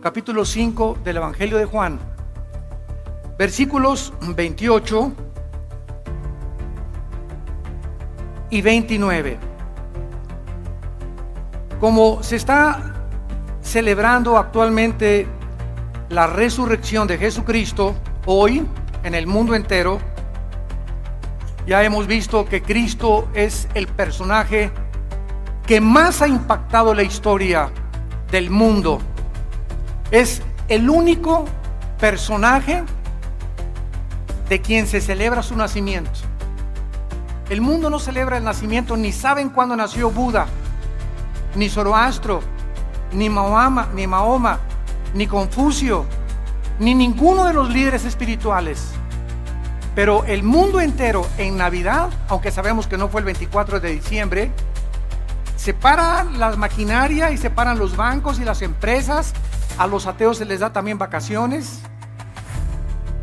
Capítulo 5 del Evangelio de Juan, versículos 28 y 29. Como se está celebrando actualmente la resurrección de Jesucristo, hoy en el mundo entero, ya hemos visto que Cristo es el personaje que más ha impactado la historia del mundo. Es el único personaje de quien se celebra su nacimiento. El mundo no celebra el nacimiento, ni saben cuándo nació Buda, ni Zoroastro, ni Mahoma, ni Confucio, ni ninguno de los líderes espirituales. Pero el mundo entero en Navidad, aunque sabemos que no fue el 24 de diciembre, separan las maquinarias y separan los bancos y las empresas. A los ateos se les da también vacaciones.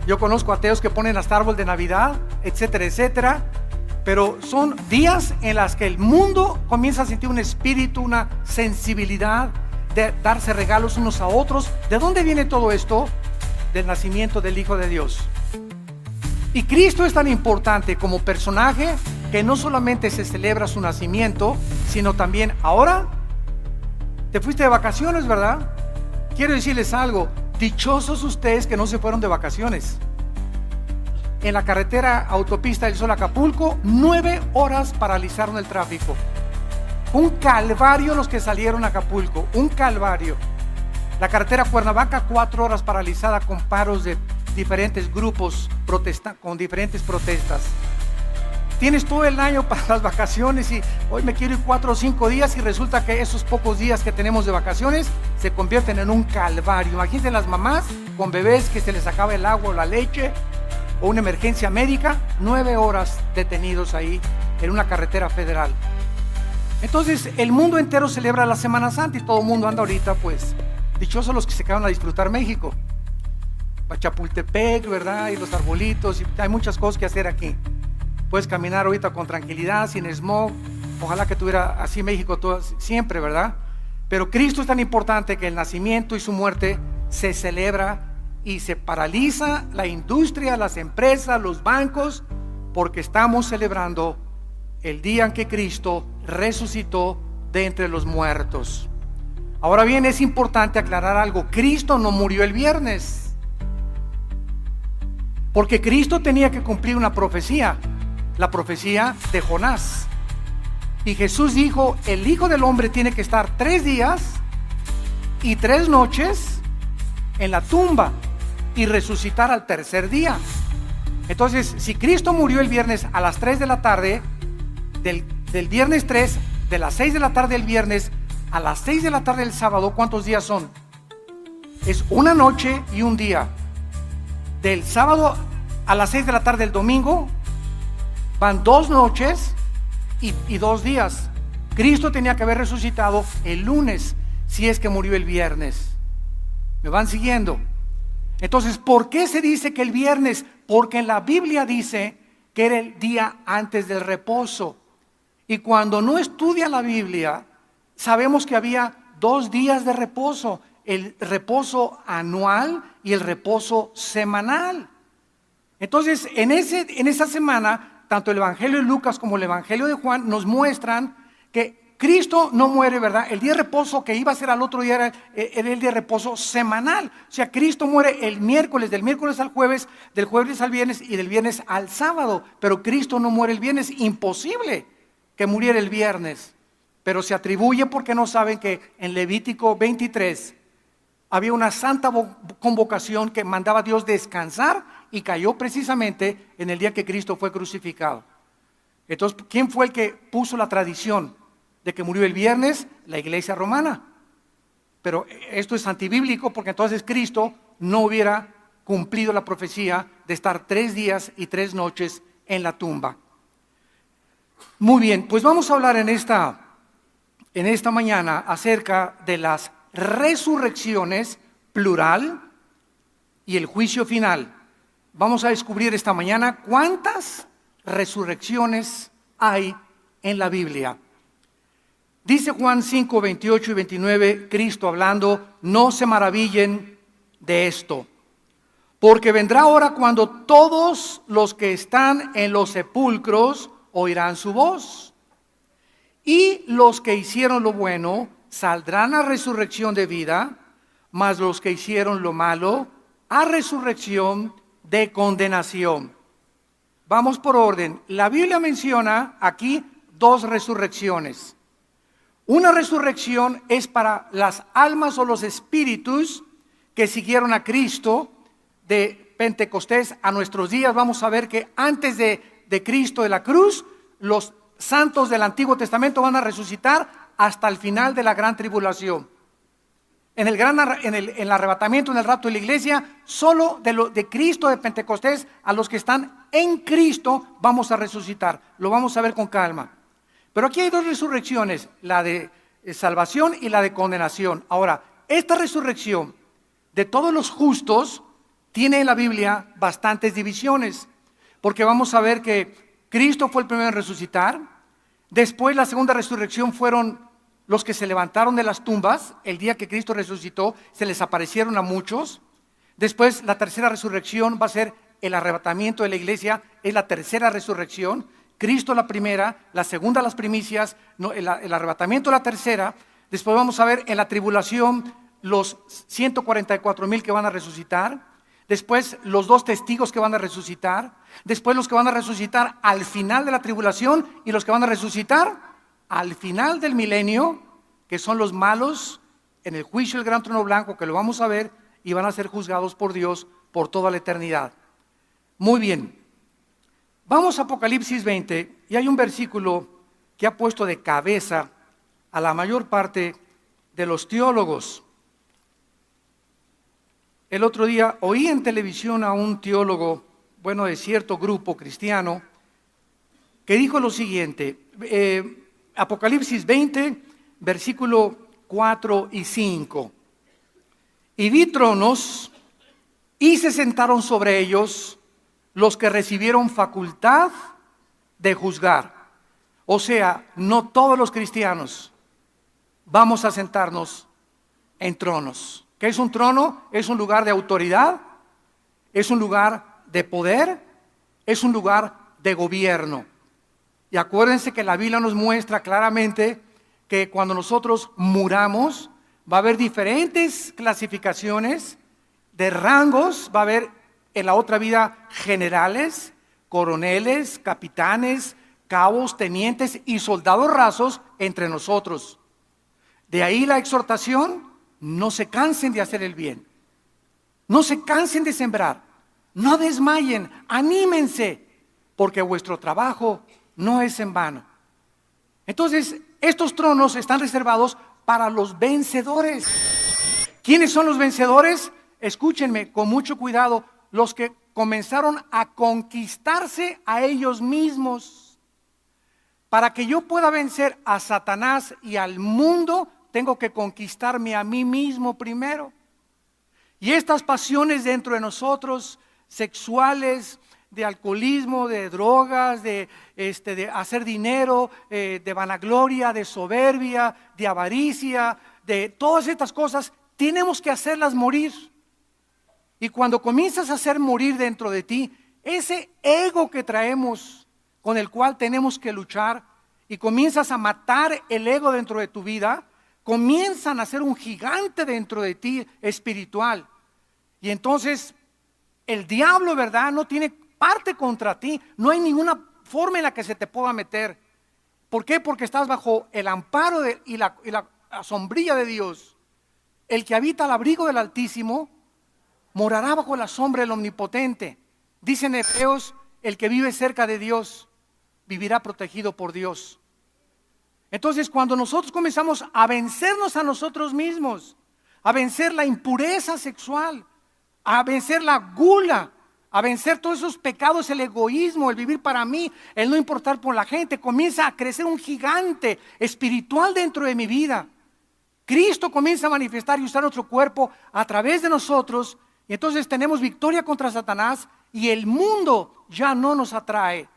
Yo conozco ateos que ponen hasta árbol de Navidad, etcétera, etcétera. Pero son días en los que el mundo comienza a sentir un espíritu, una sensibilidad de darse regalos unos a otros. ¿De dónde viene todo esto? Del nacimiento del Hijo de Dios. Y Cristo es tan importante como personaje que no solamente se celebra su nacimiento, sino también ahora te fuiste de vacaciones, ¿verdad? Quiero decirles algo, dichosos ustedes que no se fueron de vacaciones. En la carretera autopista del Sol Acapulco, 9 horas paralizaron el tráfico. Un calvario los que salieron a Acapulco, un calvario. La carretera Cuernavaca, 4 horas paralizada con paros de diferentes grupos con diferentes protestas. Tienes todo el año para las vacaciones y hoy me quiero ir 4 o 5 días y resulta que esos pocos días que tenemos de vacaciones se convierten en un calvario. Imagínense las mamás con bebés que se les acaba el agua o la leche o una emergencia médica, 9 horas detenidos ahí en una carretera federal. Entonces el mundo entero celebra la Semana Santa y todo el mundo anda ahorita, pues dichosos los que se quedan a disfrutar México, Chapultepec, ¿verdad? Y los arbolitos, y hay muchas cosas que hacer aquí. Puedes caminar ahorita con tranquilidad, sin smog. Ojalá que tuviera así México todo, siempre, ¿verdad? Pero Cristo es tan importante que el nacimiento y su muerte se celebra y se paraliza la industria, las empresas, los bancos, porque estamos celebrando el día en que Cristo resucitó de entre los muertos. Ahora bien, es importante aclarar algo. Cristo no murió el viernes, porque Cristo tenía que cumplir una profecía. La profecía de Jonás. Y Jesús dijo, el Hijo del Hombre tiene que estar 3 días y 3 noches en la tumba y resucitar al tercer día. Entonces, si Cristo murió el viernes a las 3 de la tarde, del viernes 3, de las 6 de la tarde del viernes a las 6 de la tarde del sábado, ¿cuántos días son? Es una noche y un día. Del sábado a las 6 de la tarde del domingo, van 2 noches y 2 días. Cristo tenía que haber resucitado el lunes, si es que murió el viernes. ¿Me van siguiendo? Entonces, ¿por qué se dice que el viernes? Porque en la Biblia dice que era el día antes del reposo. Y cuando no estudia la Biblia, sabemos que había 2 días de reposo: el reposo anual y el reposo semanal. Entonces, en esa semana, tanto el Evangelio de Lucas como el Evangelio de Juan nos muestran que Cristo no muere, ¿verdad? El día de reposo que iba a ser al otro día era el día de reposo semanal. O sea, Cristo muere el miércoles, del miércoles al jueves, del jueves al viernes y del viernes al sábado. Pero Cristo no muere el viernes. Imposible que muriera el viernes. Pero se atribuye porque no saben que en Levítico 23 había una santa convocación que mandaba a Dios descansar y cayó precisamente en el día que Cristo fue crucificado. Entonces, ¿quién fue el que puso la tradición de que murió el viernes? La Iglesia romana. Pero esto es antibíblico porque entonces Cristo no hubiera cumplido la profecía de estar 3 días y 3 noches en la tumba. Muy bien, pues vamos a hablar en esta mañana acerca de las resurrecciones, plural, y el juicio final. Vamos a descubrir esta mañana cuántas resurrecciones hay en la Biblia. Dice Juan 5, 28 y 29, Cristo hablando: no se maravillen de esto, porque vendrá hora cuando todos los que están en los sepulcros oirán su voz, y los que hicieron lo bueno saldrán a resurrección de vida, mas los que hicieron lo malo a resurrección de condenación. Vamos por orden. La Biblia menciona aquí dos resurrecciones. Una resurrección es para las almas o los espíritus que siguieron a Cristo de Pentecostés a nuestros días. Vamos a ver que antes de Cristo de la cruz, los santos del Antiguo Testamento van a resucitar hasta el final de la gran tribulación. En el arrebatamiento, en el rapto de la iglesia, solo de Cristo de Pentecostés, a los que están en Cristo vamos a resucitar. Lo vamos a ver con calma. Pero aquí hay dos resurrecciones, la de salvación y la de condenación. Ahora, esta resurrección de todos los justos tiene en la Biblia bastantes divisiones, porque vamos a ver que Cristo fue el primero en resucitar. Después, la segunda resurrección fueron los que se levantaron de las tumbas. El día que Cristo resucitó, se les aparecieron a muchos. Después, la tercera resurrección va a ser el arrebatamiento de la iglesia, es la tercera resurrección. Cristo la primera, la segunda las primicias, el arrebatamiento la tercera. Después vamos a ver en la tribulación los 144,000 que van a resucitar. Después los dos testigos que van a resucitar. Después los que van a resucitar al final de la tribulación y los que van a resucitar al final del milenio, que son los malos en el juicio del gran trono blanco, que lo vamos a ver, y van a ser juzgados por Dios por toda la eternidad. Muy bien. Vamos a Apocalipsis 20 y hay un versículo que ha puesto de cabeza a la mayor parte de los teólogos. El otro día oí en televisión a un teólogo, de cierto grupo cristiano, que dijo lo siguiente, Apocalipsis 20, versículo 4 y 5. Y vi tronos y se sentaron sobre ellos los que recibieron facultad de juzgar. O sea, no todos los cristianos vamos a sentarnos en tronos. ¿Qué es un trono? Es un lugar de autoridad, es un lugar de poder, es un lugar de gobierno. Y acuérdense que la Biblia nos muestra claramente que cuando nosotros muramos va a haber diferentes clasificaciones de rangos, va a haber en la otra vida generales, coroneles, capitanes, cabos, tenientes y soldados rasos entre nosotros. De ahí la exhortación: no se cansen de hacer el bien, no se cansen de sembrar, no desmayen, anímense, porque vuestro trabajo no es en vano. Entonces, estos tronos están reservados para los vencedores. ¿Quiénes son los vencedores? Escúchenme con mucho cuidado. Los que comenzaron a conquistarse a ellos mismos. Para que yo pueda vencer a Satanás y al mundo, tengo que conquistarme a mí mismo primero. Y estas pasiones dentro de nosotros, sexuales, de alcoholismo, de drogas, de hacer dinero, de vanagloria, de soberbia, de avaricia, de todas estas cosas, tenemos que hacerlas morir. Y cuando comienzas a hacer morir dentro de ti ese ego que traemos, con el cual tenemos que luchar, y comienzas a matar el ego dentro de tu vida, comienzan a ser un gigante dentro de ti espiritual. Y entonces el diablo, ¿verdad?, no tiene parte contra ti. No hay ninguna forma en la que se te pueda meter. ¿Por qué? Porque estás bajo el amparo y la sombrilla de Dios. El que habita al abrigo del Altísimo morará bajo la sombra del Omnipotente. Dice en Efesios: el que vive cerca de Dios vivirá protegido por Dios. Entonces, cuando nosotros comenzamos a vencernos a nosotros mismos, a vencer la impureza sexual, a vencer la gula, a vencer todos esos pecados, el egoísmo, el vivir para mí, el no importar por la gente, comienza a crecer un gigante espiritual dentro de mi vida. Cristo comienza a manifestar y usar nuestro cuerpo a través de nosotros, y entonces tenemos victoria contra Satanás, y el mundo ya no nos atrae,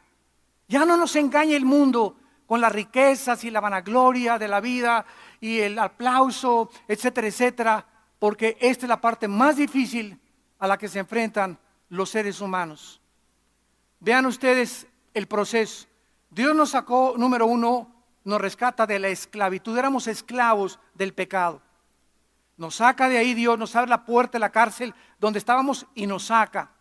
ya no nos engaña el mundo, con las riquezas y la vanagloria de la vida y el aplauso, etcétera, etcétera, porque esta es la parte más difícil a la que se enfrentan los seres humanos. Vean ustedes el proceso. Dios nos sacó, número uno, nos rescata de la esclavitud. Éramos esclavos del pecado. Nos saca de ahí Dios, nos abre la puerta de la cárcel donde estábamos y nos saca.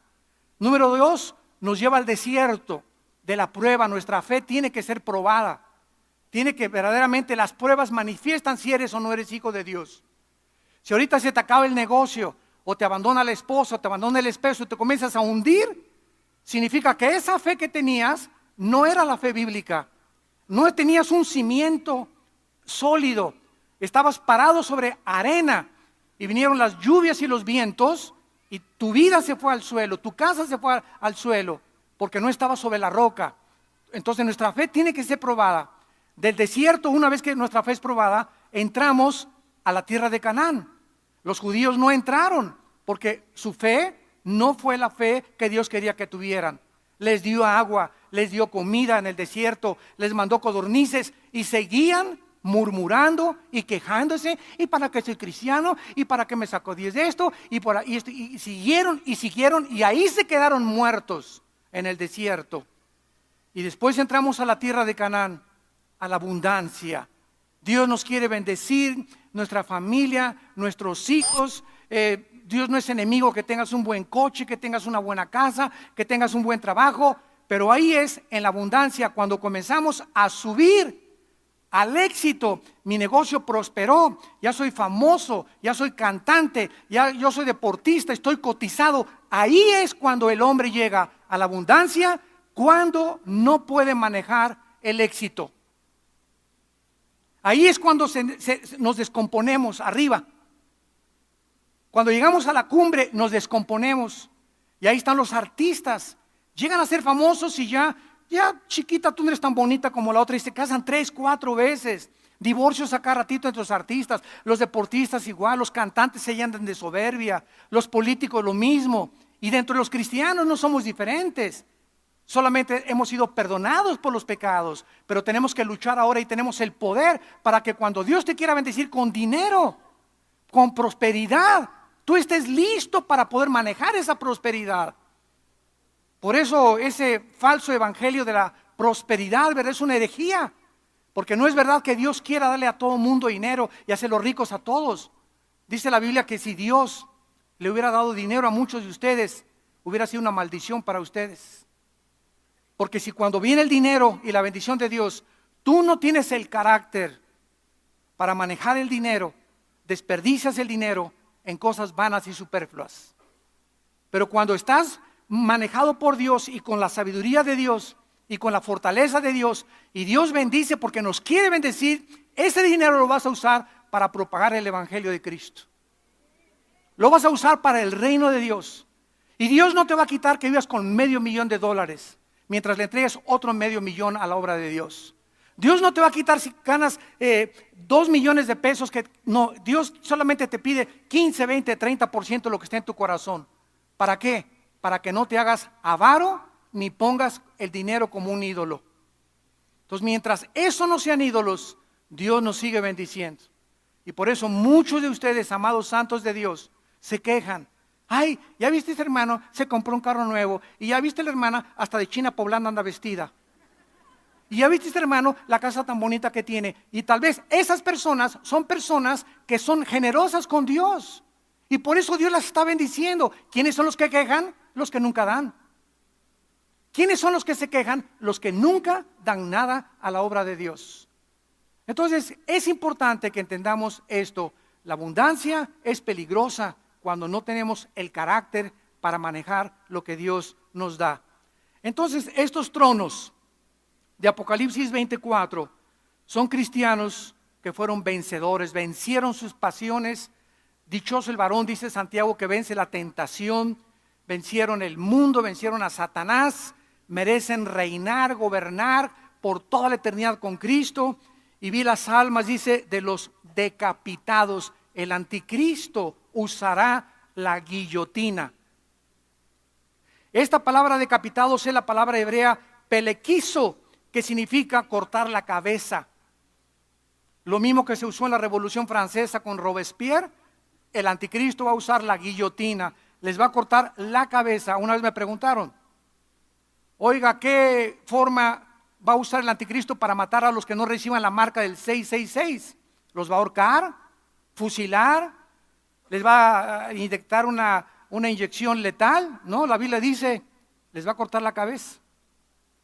Número dos, nos lleva al desierto de la prueba. Nuestra fe tiene que ser probada. Tiene que verdaderamente, las pruebas manifiestan si eres o no eres hijo de Dios. Si ahorita se te acaba el negocio, o te abandona la esposa, o te abandona el esposo, y te comienzas a hundir, significa que esa fe que tenías no era la fe bíblica. No tenías un cimiento sólido. Estabas parado sobre arena y vinieron las lluvias y los vientos y tu vida se fue al suelo, tu casa se fue al suelo porque no estaba sobre la roca. Entonces nuestra fe tiene que ser probada. Del desierto, una vez que nuestra fe es probada, entramos a la tierra de Canaán. Los judíos no entraron porque su fe no fue la fe que Dios quería que tuvieran. Les dio agua, les dio comida en el desierto, les mandó codornices y seguían murmurando y quejándose, y para qué soy cristiano, y para qué me sacó 10 de esto, y siguieron, y ahí se quedaron muertos en el desierto. Y después entramos a la tierra de Canaán, a la abundancia. Dios nos quiere bendecir, nuestra familia, nuestros hijos. Dios no es enemigo que tengas un buen coche, que tengas una buena casa, que tengas un buen trabajo, pero ahí es en la abundancia cuando comenzamos a subir al éxito. Mi negocio prosperó, ya soy famoso, ya soy cantante, ya yo soy deportista, estoy cotizado. Ahí es cuando el hombre llega a la abundancia, cuando no puede manejar el éxito. Ahí es cuando nos descomponemos arriba. Cuando llegamos a la cumbre nos descomponemos. Y ahí están los artistas. Llegan a ser famosos y ya chiquita, tú no eres tan bonita como la otra, y se casan 3, 4 veces. Divorcios a cada ratito entre los artistas. Los deportistas igual, los cantantes se llenan de soberbia, los políticos lo mismo. Y dentro de los cristianos no somos diferentes. Solamente hemos sido perdonados por los pecados, pero tenemos que luchar ahora y tenemos el poder para que cuando Dios te quiera bendecir con dinero, con prosperidad, tú estés listo para poder manejar esa prosperidad. Por eso ese falso evangelio de la prosperidad, ¿verdad?, es una herejía. Porque no es verdad que Dios quiera darle a todo mundo dinero y hacerlos ricos a todos. Dice la Biblia que si Dios le hubiera dado dinero a muchos de ustedes, hubiera sido una maldición para ustedes. Porque si cuando viene el dinero y la bendición de Dios, tú no tienes el carácter para manejar el dinero, desperdicias el dinero en cosas vanas y superfluas. Pero cuando estás manejado por Dios y con la sabiduría de Dios y con la fortaleza de Dios, y Dios bendice porque nos quiere bendecir, ese dinero lo vas a usar para propagar el evangelio de Cristo. Lo vas a usar para el reino de Dios. Y Dios no te va a quitar que vivas con $500,000 mientras le entregues otro $500,000 a la obra de Dios. Dios no te va a quitar si ganas 2 millones de pesos. No, Dios solamente te pide 15, 20, 30% de lo que está en tu corazón. ¿Para qué? Para que no te hagas avaro ni pongas el dinero como un ídolo. Entonces, mientras eso no sean ídolos, Dios nos sigue bendiciendo. Y por eso muchos de ustedes, amados santos de Dios, se quejan. Ay, ya viste ese hermano, se compró un carro nuevo. Y ya viste la hermana, hasta de China poblana anda vestida. Y ya viste ese hermano, la casa tan bonita que tiene. Y tal vez esas personas son personas que son generosas con Dios. Y por eso Dios las está bendiciendo. ¿Quiénes son los que quejan? Los que nunca dan. ¿Quiénes son los que se quejan? Los que nunca dan nada a la obra de Dios. Entonces es importante que entendamos esto. La abundancia es peligrosa cuando no tenemos el carácter para manejar lo que Dios nos da. Entonces estos tronos de Apocalipsis 24 son cristianos que fueron vencedores, vencieron sus pasiones. Dichoso el varón, dice Santiago, que vence la tentación, vencieron el mundo, vencieron a Satanás, merecen reinar, gobernar por toda la eternidad con Cristo. Y vi las almas, dice, de los decapitados. El anticristo usará la guillotina. Esta palabra decapitados es la palabra hebrea pelequizo, que significa cortar la cabeza. Lo mismo que se usó en la Revolución Francesa con Robespierre, el anticristo va a usar la guillotina, les va a cortar la cabeza. Una vez me preguntaron, oiga, ¿qué forma va a usar el anticristo para matar a los que no reciban la marca del 666? ¿Los va a ahorcar? ¿Fusilar? ¿Les va a inyectar una inyección letal? No, la Biblia dice, les va a cortar la cabeza.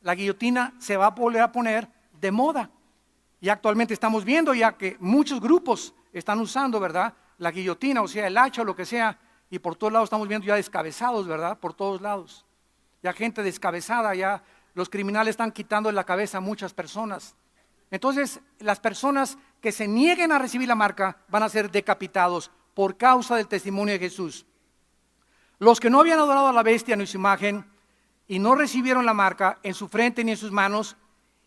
La guillotina se va a volver a poner de moda. Y actualmente estamos viendo ya que muchos grupos están usando, ¿verdad?, la guillotina, o sea, el hacha o lo que sea, y por todos lados estamos viendo ya descabezados, ¿verdad?, por todos lados. Ya gente descabezada, ya los criminales están quitando la cabeza a muchas personas. Entonces, las personas que se nieguen a recibir la marca van a ser decapitados por causa del testimonio de Jesús. Los que no habían adorado a la bestia ni su imagen y no recibieron la marca en su frente ni en sus manos,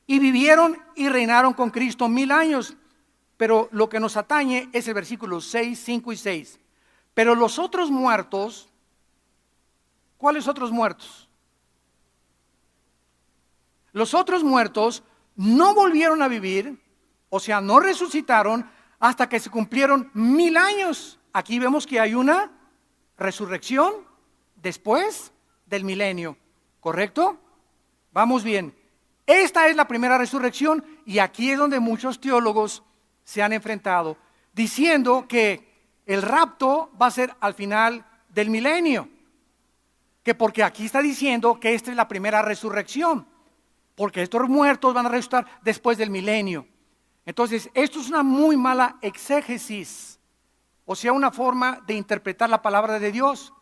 y vivieron y reinaron con Cristo 1000 años. Pero lo que nos atañe es el versículo 6, 5 y 6. Pero los otros muertos, ¿cuáles otros muertos? Los otros muertos no volvieron a vivir, o sea, no resucitaron hasta que se cumplieron 1000 años. Aquí vemos que hay una resurrección después del milenio, ¿correcto? Vamos bien. Esta es la primera resurrección y aquí es donde muchos teólogos se han enfrentado, diciendo que el rapto va a ser al final del milenio, que porque aquí está diciendo que esta es la primera resurrección, porque estos muertos van a resucitar después del milenio. Entonces, esto es una muy mala exégesis, o sea, una forma de interpretar la palabra de Dios,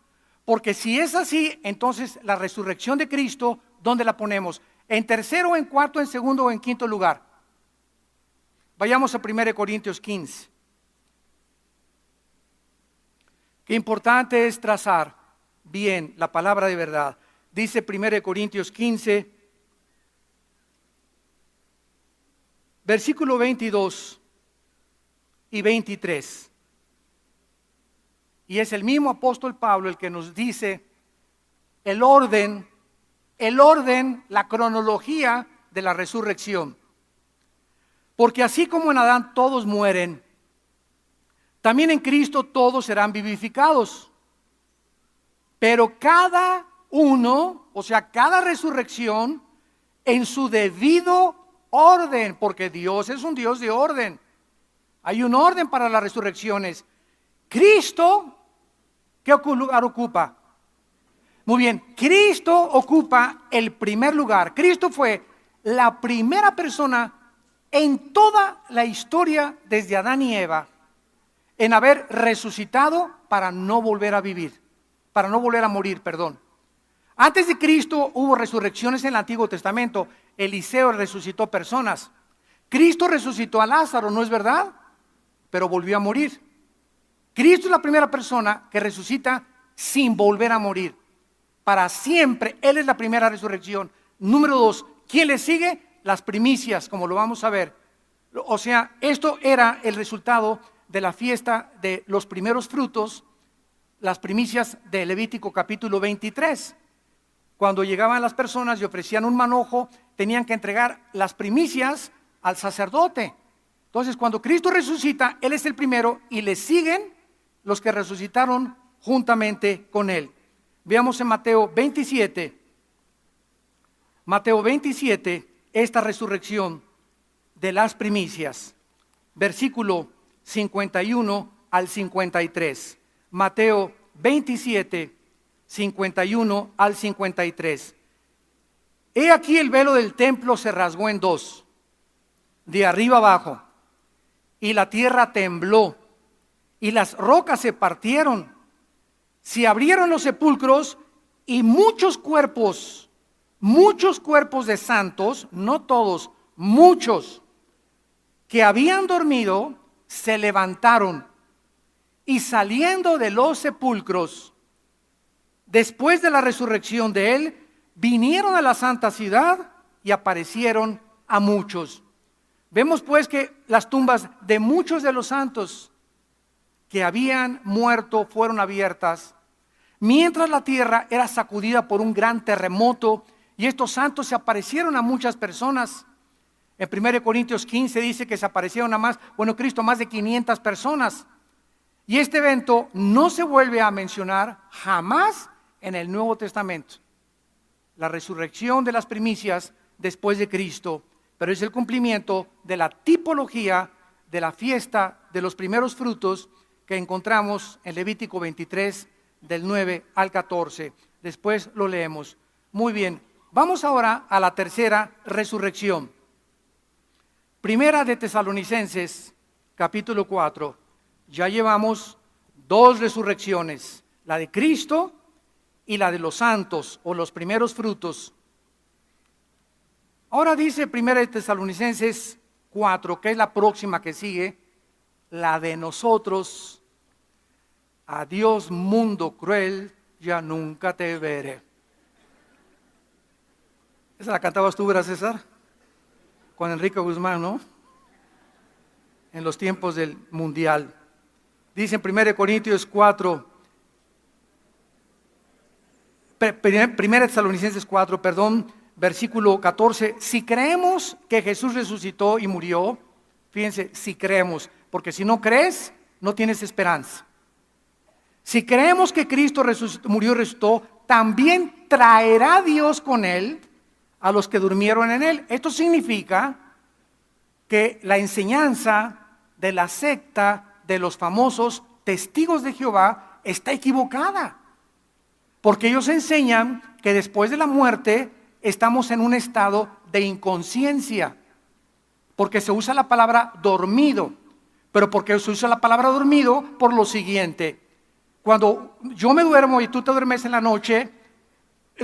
porque si es así, entonces la resurrección de Cristo, ¿dónde la ponemos? ¿En tercero, en cuarto, en segundo o en quinto lugar? Vayamos a 1 Corintios 15. Qué importante es trazar bien la palabra de verdad. Dice 1 Corintios 15, versículo 22 y 23. Y es el mismo apóstol Pablo el que nos dice el orden, la cronología de la resurrección. Porque así como en Adán todos mueren, también en Cristo todos serán vivificados. Pero cada uno, o sea, cada resurrección, en su debido orden, porque Dios es un Dios de orden. Hay un orden para las resurrecciones. Cristo, ¿qué lugar ocupa? Muy bien, Cristo ocupa el primer lugar. Cristo fue la primera persona en toda la historia desde Adán y Eva en haber resucitado para no volver a vivir, para no volver a morir, perdón. Antes de Cristo hubo resurrecciones en el Antiguo Testamento. Eliseo resucitó personas. Cristo resucitó a Lázaro, ¿no es verdad? Pero volvió a morir. Cristo es la primera persona que resucita sin volver a morir. Para siempre, Él es la primera resurrección. Número 2, ¿quién le sigue? Las primicias, como lo vamos a ver. O sea, esto era el resultado de la fiesta de los primeros frutos, las primicias de Levítico capítulo 23. Cuando llegaban las personas y ofrecían un manojo, tenían que entregar las primicias al sacerdote. Entonces, cuando Cristo resucita, Él es el primero y le siguen los que resucitaron juntamente con Él. Veamos en Mateo 27. Mateo 27, esta resurrección de las primicias. Versículo 51 al 53. Mateo 27, 51 al 53. He aquí el velo del templo se rasgó en dos, de arriba abajo, y la tierra tembló, y las rocas se partieron, se abrieron los sepulcros, y muchos cuerpos de santos, no todos, muchos, que habían dormido, se levantaron, y saliendo de los sepulcros, después de la resurrección de Él, vinieron a la santa ciudad y aparecieron a muchos. Vemos pues que las tumbas de muchos de los santos que habían muerto fueron abiertas, mientras la tierra era sacudida por un gran terremoto, y estos santos se aparecieron a muchas personas. En 1 Corintios 15 dice que se aparecieron Cristo a más de 500 personas. Y este evento no se vuelve a mencionar jamás en el Nuevo Testamento. La resurrección de las primicias después de Cristo, pero es el cumplimiento de la tipología de la fiesta de los primeros frutos que encontramos en Levítico 23, del 9 al 14. Después lo leemos. Muy bien, vamos ahora a la tercera resurrección. Primera de Tesalonicenses, capítulo 4. Ya llevamos 2 resurrecciones, la de Cristo y la de los santos o los primeros frutos. Ahora dice Primera de Tesalonicenses 4, que es la próxima que sigue, la de nosotros. Adiós mundo cruel, ya nunca te veré. ¿Esa la cantabas tú, ¿verdad, César? Con Enrique Guzmán, ¿no? En los tiempos del mundial. Dice en 1 Corintios 4, 1 Tesalonicenses 4, versículo 14. Si creemos que Jesús resucitó y murió, fíjense, si creemos, porque si no crees, no tienes esperanza. Si creemos que Cristo murió y resucitó, también traerá Dios con Él a los que durmieron en Él. Esto significa que la enseñanza de la secta de los famosos testigos de Jehová está equivocada, porque ellos enseñan que después de la muerte estamos en un estado de inconsciencia, porque se usa la palabra dormido. Pero porque se usa la palabra dormido por lo siguiente: cuando yo me duermo y tú te duermes en la noche,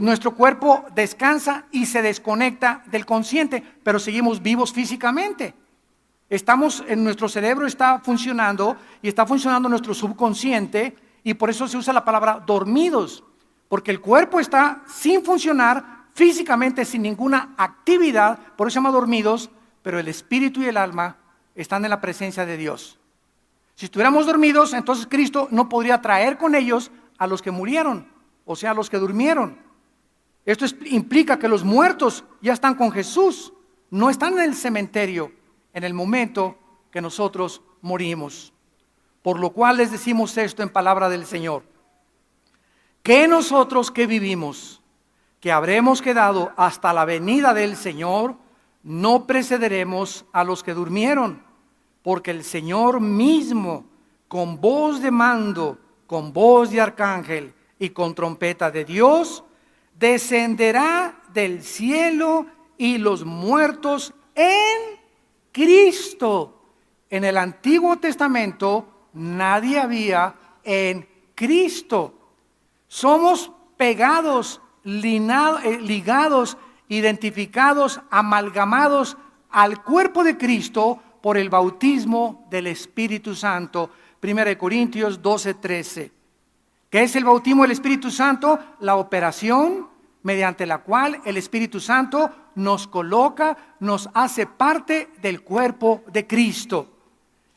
nuestro cuerpo descansa y se desconecta del consciente, pero seguimos vivos físicamente. Nuestro cerebro está funcionando y está funcionando nuestro subconsciente, y por eso se usa la palabra dormidos, porque el cuerpo está sin funcionar físicamente, sin ninguna actividad, por eso se llama dormidos, pero el espíritu y el alma están en la presencia de Dios. Si estuviéramos dormidos, entonces Cristo no podría traer con ellos a los que murieron, o sea, a los que durmieron. Esto implica que los muertos ya están con Jesús, no están en el cementerio en el momento que nosotros morimos. Por lo cual les decimos esto en palabra del Señor: que nosotros que vivimos, que habremos quedado hasta la venida del Señor, no precederemos a los que durmieron, porque el Señor mismo, con voz de mando, con voz de arcángel y con trompeta de Dios, descenderá del cielo, y los muertos en Cristo. En el Antiguo Testamento nadie había en Cristo. Somos pegados, ligados, identificados, amalgamados al cuerpo de Cristo por el bautismo del Espíritu Santo. 1 Corintios 12:13. ¿Qué es el bautismo del Espíritu Santo? La operación mediante la cual el Espíritu Santo nos coloca, nos hace parte del cuerpo de Cristo.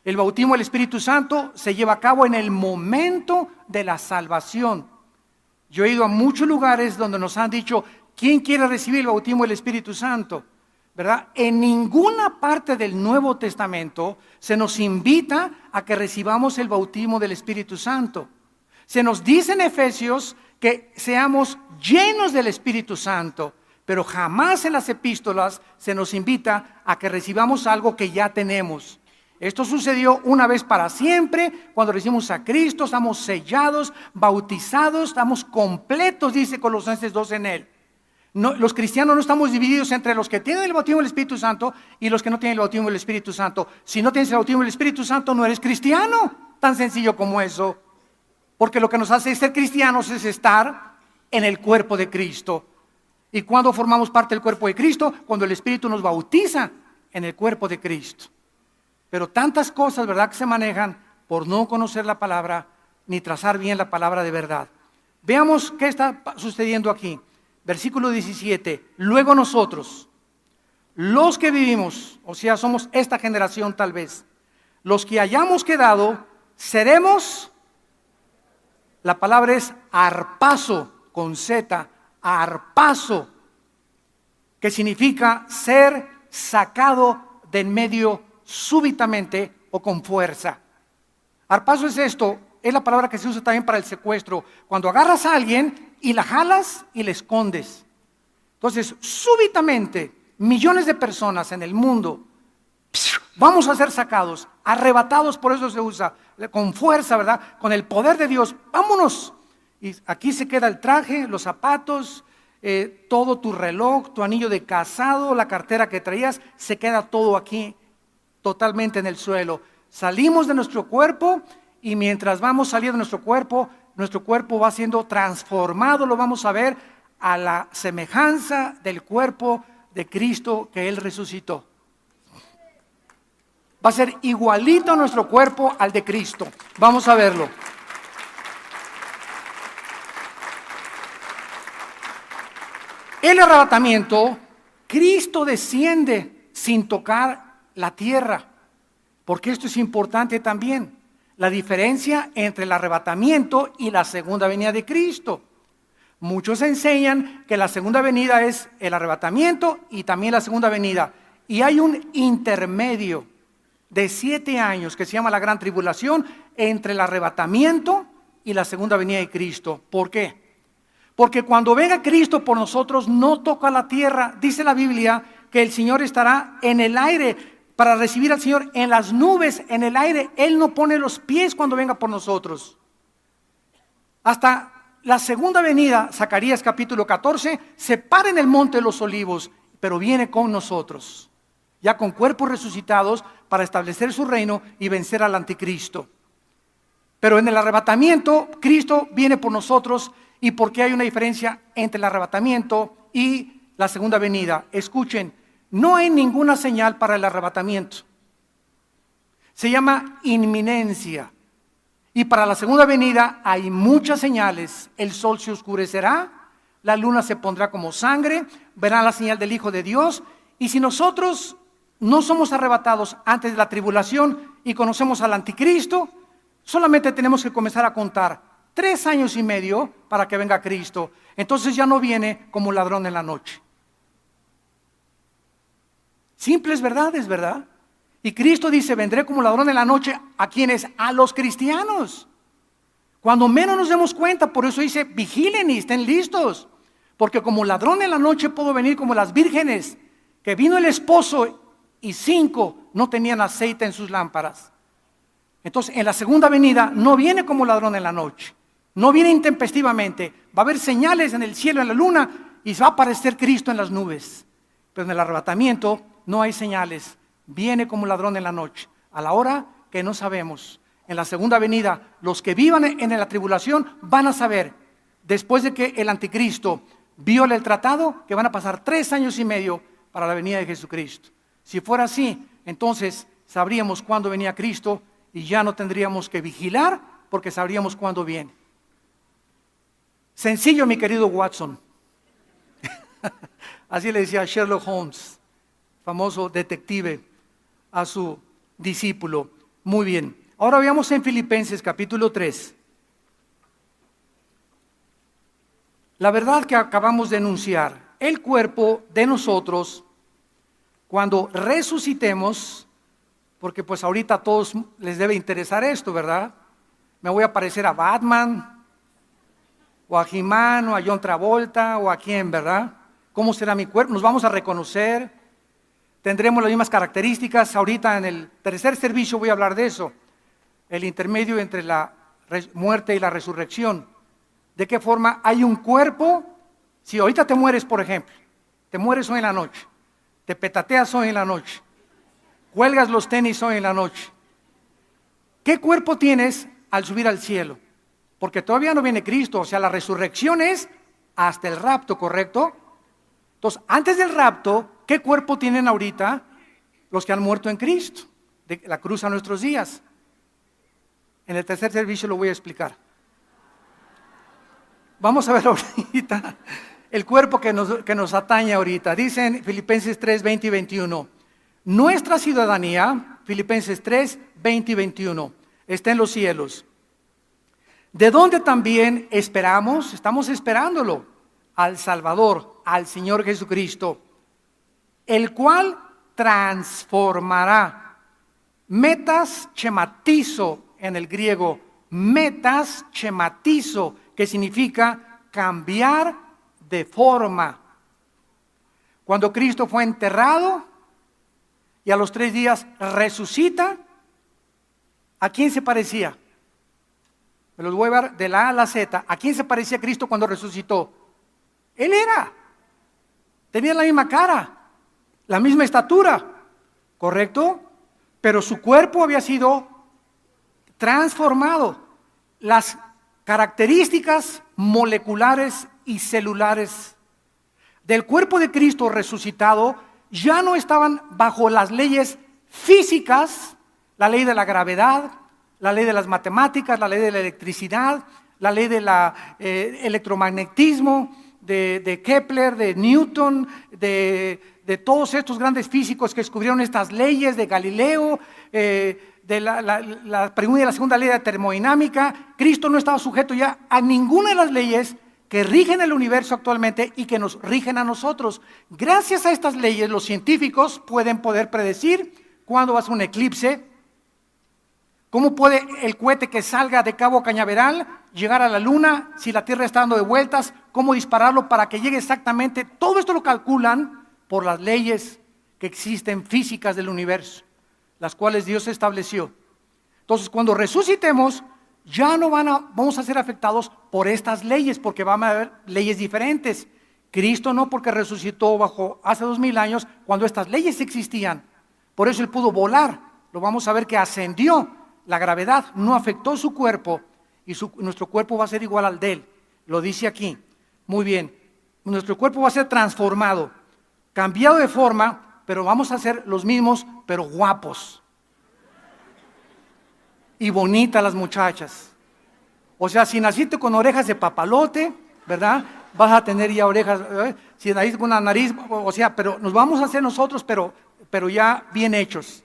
El bautismo del Espíritu Santo se lleva a cabo en el momento de la salvación. Yo he ido a muchos lugares donde nos han dicho: ¿quién quiere recibir el bautismo del Espíritu Santo? ¿Verdad? En ninguna parte del Nuevo Testamento se nos invita a que recibamos el bautismo del Espíritu Santo. Se nos dice en Efesios que seamos llenos del Espíritu Santo, pero jamás en las epístolas se nos invita a que recibamos algo que ya tenemos. Esto sucedió una vez para siempre, cuando recibimos a Cristo, estamos sellados, bautizados, estamos completos, dice Colosenses 2 en Él. No, los cristianos no estamos divididos entre los que tienen el bautismo del Espíritu Santo y los que no tienen el bautismo del Espíritu Santo. Si no tienes el bautismo del Espíritu Santo, no eres cristiano. Tan sencillo como eso. Porque lo que nos hace ser cristianos es estar en el cuerpo de Cristo. ¿Y cuándo formamos parte del cuerpo de Cristo? Cuando el Espíritu nos bautiza en el cuerpo de Cristo. Pero tantas cosas, ¿verdad?, que se manejan por no conocer la palabra ni trazar bien la palabra de verdad. Veamos qué está sucediendo aquí. Versículo 17. Luego nosotros, los que vivimos, o sea, somos esta generación tal vez, los que hayamos quedado, seremos, la palabra es arpazo, con Z, arpazo, que significa ser sacado de en medio súbitamente o con fuerza. Arpazo es esto, es la palabra que se usa también para el secuestro. Cuando agarras a alguien y la jalas y le escondes. Entonces, súbitamente, millones de personas en el mundo vamos a ser sacados, arrebatados, por eso se usa, con fuerza, ¿verdad? Con el poder de Dios, vámonos. Y aquí se queda el traje, los zapatos, todo tu reloj, tu anillo de casado, la cartera que traías, se queda todo aquí, totalmente en el suelo. Salimos de nuestro cuerpo y mientras vamos saliendo de nuestro cuerpo va siendo transformado, lo vamos a ver, a la semejanza del cuerpo de Cristo que Él resucitó. Va a ser igualito nuestro cuerpo al de Cristo. Vamos a verlo. El arrebatamiento, Cristo desciende sin tocar la tierra, porque esto es importante también. La diferencia entre el arrebatamiento y la segunda venida de Cristo. Muchos enseñan que la segunda venida es el arrebatamiento y también la segunda venida. Y hay un intermedio de 7 años que se llama la gran tribulación entre el arrebatamiento y la segunda venida de Cristo. ¿Por qué? Porque cuando venga Cristo por nosotros no toca la tierra. Dice la Biblia que el Señor estará en el aire para recibir al Señor en las nubes, en el aire. Él no pone los pies cuando venga por nosotros. Hasta la segunda venida, Zacarías capítulo 14, se para en el monte de los olivos, pero viene con nosotros, ya con cuerpos resucitados para establecer su reino y vencer al anticristo. Pero en el arrebatamiento, Cristo viene por nosotros. ¿Y por qué hay una diferencia entre el arrebatamiento y la segunda venida? Escuchen, no hay ninguna señal para el arrebatamiento. Se llama inminencia. Y para la segunda venida hay muchas señales. El sol se oscurecerá, la luna se pondrá como sangre, verán la señal del Hijo de Dios. Y si nosotros no somos arrebatados antes de la tribulación y conocemos al anticristo, solamente tenemos que comenzar a contar 3 años y medio para que venga Cristo. Entonces ya no viene como ladrón en la noche. Simples verdades, ¿verdad? Y Cristo dice, vendré como ladrón en la noche. ¿A quiénes? A los cristianos. Cuando menos nos demos cuenta, por eso dice, vigilen y estén listos. Porque como ladrón en la noche puedo venir como las vírgenes, que vino el esposo y 5 no tenían aceite en sus lámparas. Entonces en la segunda venida no viene como ladrón en la noche. No viene intempestivamente, va a haber señales en el cielo, en la luna, y va a aparecer Cristo en las nubes. Pero en el arrebatamiento no hay señales, viene como ladrón en la noche, a la hora que no sabemos. En la segunda venida, los que vivan en la tribulación van a saber, después de que el anticristo viole el tratado, que van a pasar 3 años y medio para la venida de Jesucristo. Si fuera así, entonces sabríamos cuándo venía Cristo y ya no tendríamos que vigilar porque sabríamos cuándo viene. Sencillo, mi querido Watson. Así le decía Sherlock Holmes, famoso detective, a su discípulo. Muy bien. Ahora veamos en Filipenses capítulo 3. La verdad que acabamos de enunciar, el cuerpo de nosotros, cuando resucitemos, porque pues ahorita a todos les debe interesar esto, ¿verdad? Me voy a parecer a Batman, o a He-Man, o a John Travolta, o a quién, ¿verdad? ¿Cómo será mi cuerpo? Nos vamos a reconocer, tendremos las mismas características. Ahorita en el tercer servicio voy a hablar de eso, el intermedio entre la muerte y la resurrección. ¿De qué forma hay un cuerpo? Si ahorita te mueres, por ejemplo, te mueres hoy en la noche, te petateas hoy en la noche, cuelgas los tenis hoy en la noche, ¿qué cuerpo tienes al subir al cielo? Porque todavía no viene Cristo, o sea, la resurrección es hasta el rapto, ¿correcto? Entonces, antes del rapto, ¿qué cuerpo tienen ahorita los que han muerto en Cristo? De la cruz a nuestros días. En el tercer servicio lo voy a explicar. Vamos a ver ahorita el cuerpo que nos atañe ahorita. Dice en Filipenses 3, 20 y 21. Nuestra ciudadanía, Filipenses 3, 20 y 21, está en los cielos. De donde también estamos esperándolo, al Salvador, al Señor Jesucristo, el cual transformará. Metas schematizo en el griego, metas schematizo, que significa cambiar de forma. Cuando Cristo fue enterrado y a los 3 días resucita, ¿a quién se parecía? Me los voy a ver de la A a la Z. ¿A quién se parecía Cristo cuando resucitó? Él era. Tenía la misma cara, la misma estatura, ¿correcto? Pero su cuerpo había sido transformado. Las características moleculares y celulares del cuerpo de Cristo resucitado ya no estaban bajo las leyes físicas, la ley de la gravedad, la ley de las matemáticas, la ley de la electricidad, la ley del electromagnetismo, de Kepler, de Newton, de todos estos grandes físicos que descubrieron estas leyes, de Galileo, de la primera y la segunda ley de termodinámica. Cristo no estaba sujeto ya a ninguna de las leyes que rigen el universo actualmente y que nos rigen a nosotros. Gracias a estas leyes, los científicos pueden predecir cuándo va a ser un eclipse, cómo puede el cohete que salga de Cabo Cañaveral llegar a la luna, si la Tierra está dando de vueltas, cómo dispararlo para que llegue exactamente. Todo esto lo calculan por las leyes que existen físicas del universo, las cuales Dios estableció. Entonces, cuando resucitemos, ya no vamos a ser afectados por estas leyes, porque van a haber leyes diferentes. Cristo no, porque resucitó hace 2000 años, cuando estas leyes existían. Por eso Él pudo volar. Lo vamos a ver que ascendió. La gravedad no afectó su cuerpo y nuestro cuerpo va a ser igual al de Él. Lo dice aquí. Muy bien. Nuestro cuerpo va a ser transformado, cambiado de forma, pero vamos a ser los mismos, pero guapos. Y bonitas las muchachas. O sea, si naciste con orejas de papalote, ¿verdad? Vas a tener ya orejas, si naciste con una nariz, o sea, pero nos vamos a hacer nosotros, pero ya bien hechos.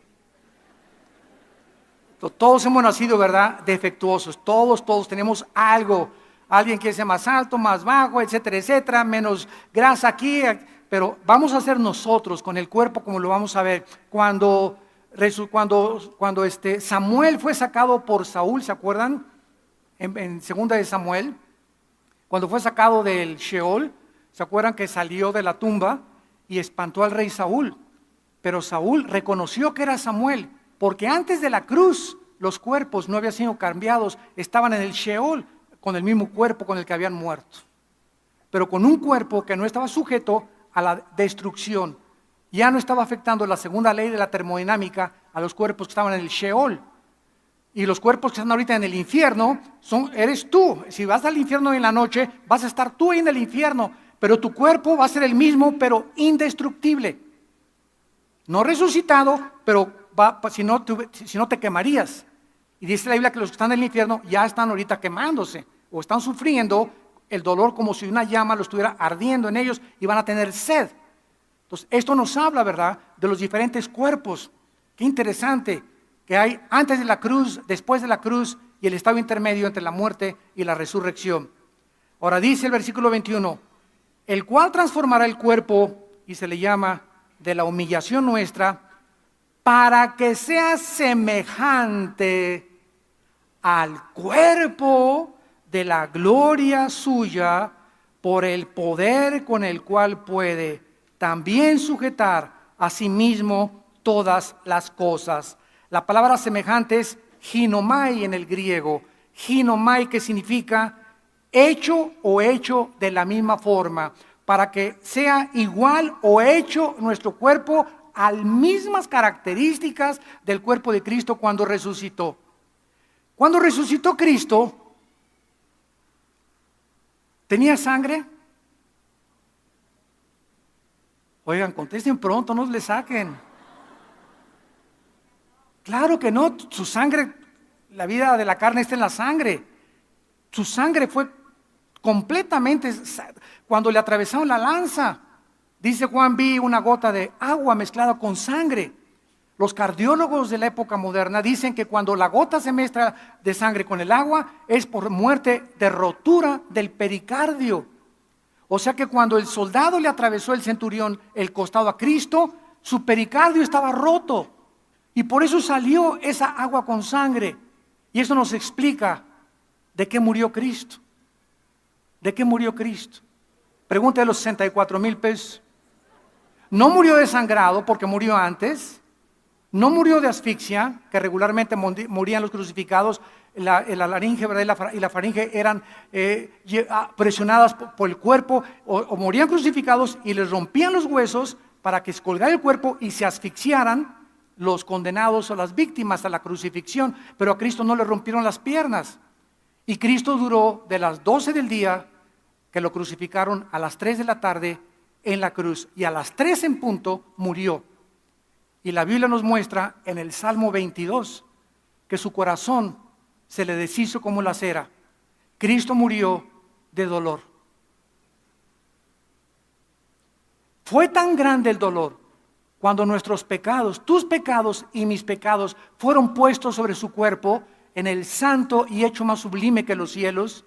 Todos hemos nacido, ¿verdad? Defectuosos. Todos tenemos algo. Alguien quiere ser más alto, más bajo, etcétera, etcétera, menos grasa aquí. Pero vamos a ser nosotros con el cuerpo como lo vamos a ver. Cuando Samuel fue sacado por Saúl, ¿se acuerdan? En segunda de Samuel, cuando fue sacado del Sheol, ¿se acuerdan que salió de la tumba y espantó al rey Saúl? Pero Saúl reconoció que era Samuel, porque antes de la cruz los cuerpos no habían sido cambiados, estaban en el Sheol con el mismo cuerpo con el que habían muerto, pero con un cuerpo que no estaba sujeto a la destrucción. Ya no estaba afectando la segunda ley de la termodinámica a los cuerpos que estaban en el Sheol. Y los cuerpos que están ahorita en el infierno eres tú. Si vas al infierno en la noche, vas a estar tú ahí en el infierno, pero tu cuerpo va a ser el mismo, pero indestructible. No resucitado, pero si no te quemarías. Y dice la Biblia que los que están en el infierno ya están ahorita quemándose o están sufriendo el dolor como si una llama lo estuviera ardiendo en ellos y van a tener sed. Entonces, esto nos habla, ¿verdad?, de los diferentes cuerpos. Qué interesante que hay antes de la cruz, después de la cruz y el estado intermedio entre la muerte y la resurrección. Ahora dice el versículo 21, el cual transformará el cuerpo, y se le llama de la humillación nuestra, para que sea semejante al cuerpo de la gloria suya, por el poder con el cual puede también sujetar a sí mismo todas las cosas. La palabra semejante es ginomai en el griego. Ginomai, que significa hecho o hecho de la misma forma, para que sea igual o hecho nuestro cuerpo a las mismas características del cuerpo de Cristo cuando resucitó. Cuando resucitó Cristo, ¿tenía sangre? Oigan, contesten pronto, no le saquen. Claro que no, su sangre, la vida de la carne está en la sangre. Su sangre fue completamente, cuando le atravesaron la lanza, dice Juan, vi una gota de agua mezclada con sangre. Los cardiólogos de la época moderna dicen que cuando la gota se mezcla de sangre con el agua es por muerte de rotura del pericardio. O sea que cuando el soldado le atravesó el centurión el costado a Cristo, su pericardio estaba roto y por eso salió esa agua con sangre. Y eso nos explica de qué murió Cristo. ¿De qué murió Cristo? Pregunta de los 64,000 pesos. No murió desangrado porque murió antes. No murió de asfixia, que regularmente morían los crucificados. La laringe, ¿verdad? y la faringe eran presionadas por el cuerpo o morían crucificados y les rompían los huesos para que se colgara el cuerpo y se asfixiaran los condenados o las víctimas a la crucifixión. Pero a Cristo no le rompieron las piernas. Y Cristo duró de las 12 del día, que lo crucificaron, a las 3 de la tarde en la cruz. Y a las 3 en punto murió. Y la Biblia nos muestra en el Salmo 22 que su corazón se le deshizo como la cera. Cristo murió de dolor. Fue tan grande el dolor cuando nuestros pecados, tus pecados y mis pecados, fueron puestos sobre su cuerpo en el santo y hecho más sublime que los cielos,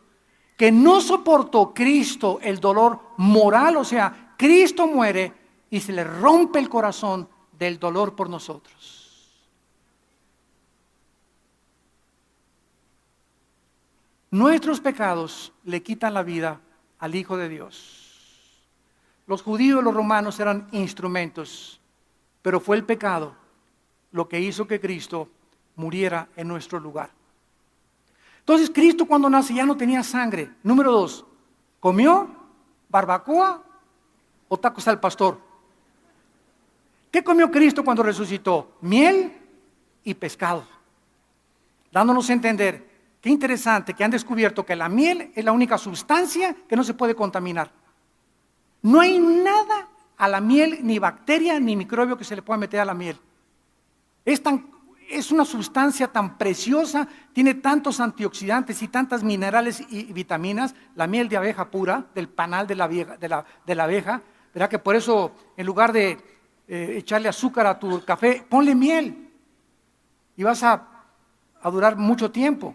que no soportó Cristo el dolor moral. O sea, Cristo muere y se le rompe el corazón del dolor por nosotros. Nuestros pecados le quitan la vida al Hijo de Dios. Los judíos y los romanos eran instrumentos, pero fue el pecado lo que hizo que Cristo muriera en nuestro lugar. Entonces Cristo cuando nace ya no tenía sangre. Número 2, ¿comió barbacoa o tacos al pastor? ¿Qué comió Cristo cuando resucitó? Miel y pescado. Dándonos a entender, qué interesante que han descubierto que la miel es la única sustancia que no se puede contaminar. No hay nada a la miel, ni bacteria, ni microbio que se le pueda meter a la miel. Es una sustancia tan preciosa, tiene tantos antioxidantes y tantas minerales y vitaminas, la miel de abeja pura, del panal de la abeja, ¿verdad? Que por eso en lugar de echarle azúcar a tu café, ponle miel y vas a durar mucho tiempo.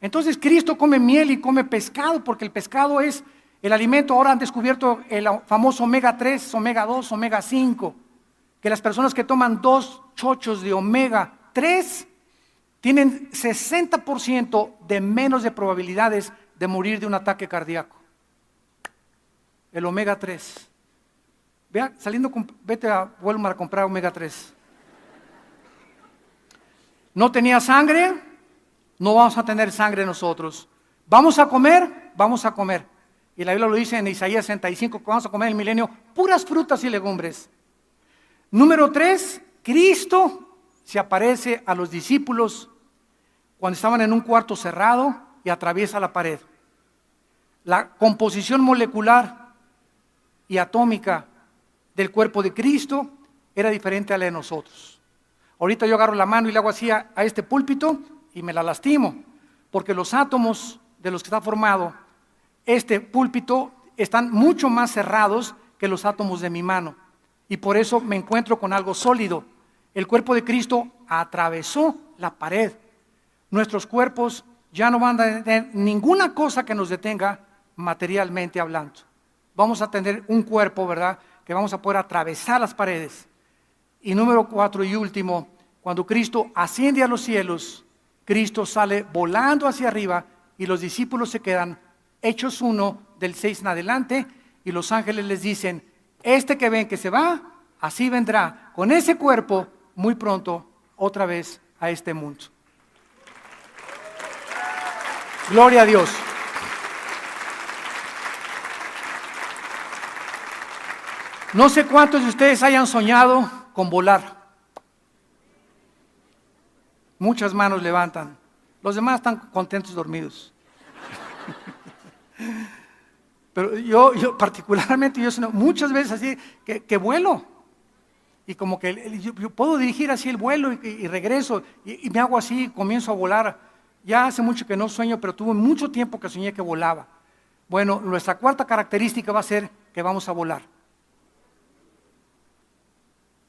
Entonces Cristo come miel y come pescado porque el pescado es el alimento. Ahora han descubierto el famoso omega 3, omega 2, omega 5, que las personas que toman 2 chochos de omega 3 tienen 60% de menos de probabilidades de morir de un ataque cardíaco. El omega 3. Vea, vete a Walmart a comprar omega 3. No tenía sangre, no vamos a tener sangre nosotros. ¿Vamos a comer? Vamos a comer. Y la Biblia lo dice en Isaías 65, que vamos a comer en el milenio puras frutas y legumbres. Número 3, Cristo se aparece a los discípulos cuando estaban en un cuarto cerrado y atraviesa la pared. La composición molecular y atómica del cuerpo de Cristo era diferente a la de nosotros. Ahorita yo agarro la mano y le hago así a este púlpito y me la lastimo, porque los átomos de los que está formado este púlpito están mucho más cerrados que los átomos de mi mano. Y por eso me encuentro con algo sólido. El cuerpo de Cristo atravesó la pared. Nuestros cuerpos ya no van a tener ninguna cosa que nos detenga materialmente hablando. Vamos a tener un cuerpo, ¿verdad?, que vamos a poder atravesar las paredes. Y número 4 y último, cuando Cristo asciende a los cielos, Cristo sale volando hacia arriba y los discípulos se quedan Hechos 1 del 6 en adelante y los ángeles les dicen, este que ven que se va, así vendrá con ese cuerpo muy pronto otra vez a este mundo. Gloria a Dios. No sé cuántos de ustedes hayan soñado con volar. Muchas manos levantan. Los demás están contentos dormidos. Pero yo particularmente, yo sueño muchas veces así que vuelo. Y como que yo puedo dirigir así el vuelo y regreso. Y me hago así, comienzo a volar. Ya hace mucho que no sueño, pero tuve mucho tiempo que soñé que volaba. Bueno, nuestra cuarta característica va a ser que vamos a volar.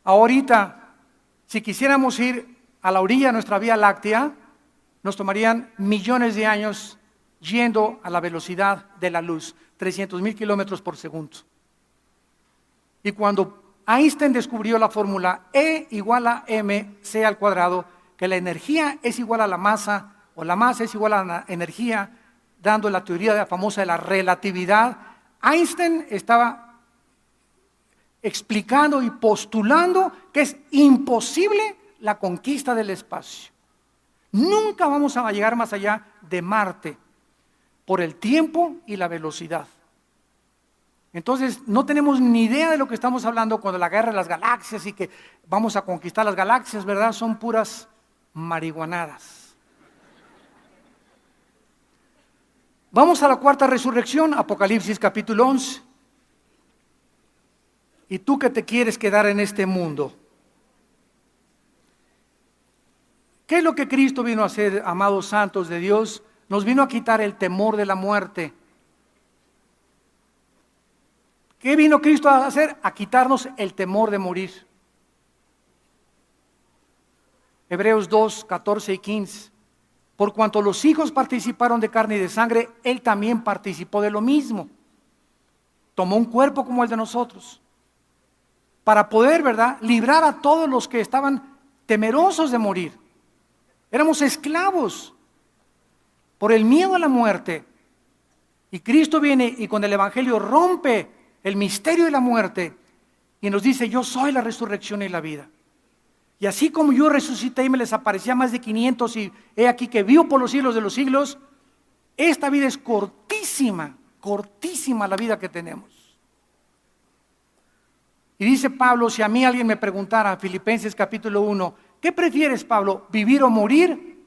Ahorita, si quisiéramos ir a la orilla de nuestra Vía Láctea, nos tomarían millones de años yendo a la velocidad de la luz, 300,000 kilómetros por segundo. Y cuando Einstein descubrió la fórmula E igual a mc al cuadrado, que la energía es igual a la masa, o la masa es igual a la energía, dando la teoría famosa de la relatividad. Einstein estaba explicando y postulando que es imposible la conquista del espacio. Nunca vamos a llegar más allá de Marte por el tiempo y la velocidad. Entonces no tenemos ni idea de lo que estamos hablando cuando la guerra de las galaxias y que vamos a conquistar las galaxias, ¿verdad? Son puras marihuanadas. Vamos a la cuarta resurrección, Apocalipsis capítulo 11. ¿Y tú que te quieres quedar en este mundo? ¿Qué es lo que Cristo vino a hacer, amados santos de Dios? Nos vino a quitar el temor de la muerte. ¿Qué vino Cristo a hacer? A quitarnos el temor de morir. Hebreos 2, 14 y 15. Por cuanto los hijos participaron de carne y de sangre, Él también participó de lo mismo. Tomó un cuerpo como el de nosotros, para poder, ¿verdad?, librar a todos los que estaban temerosos de morir. Éramos esclavos por el miedo a la muerte. Y Cristo viene y con el Evangelio rompe el misterio de la muerte y nos dice: yo soy la resurrección y la vida. Y así como yo resucité y me les aparecía a más de 500 y he aquí que vivo por los siglos de los siglos, esta vida es cortísima, cortísima la vida que tenemos. Y dice Pablo, si a mí alguien me preguntara, Filipenses capítulo 1, ¿qué prefieres, Pablo, vivir o morir?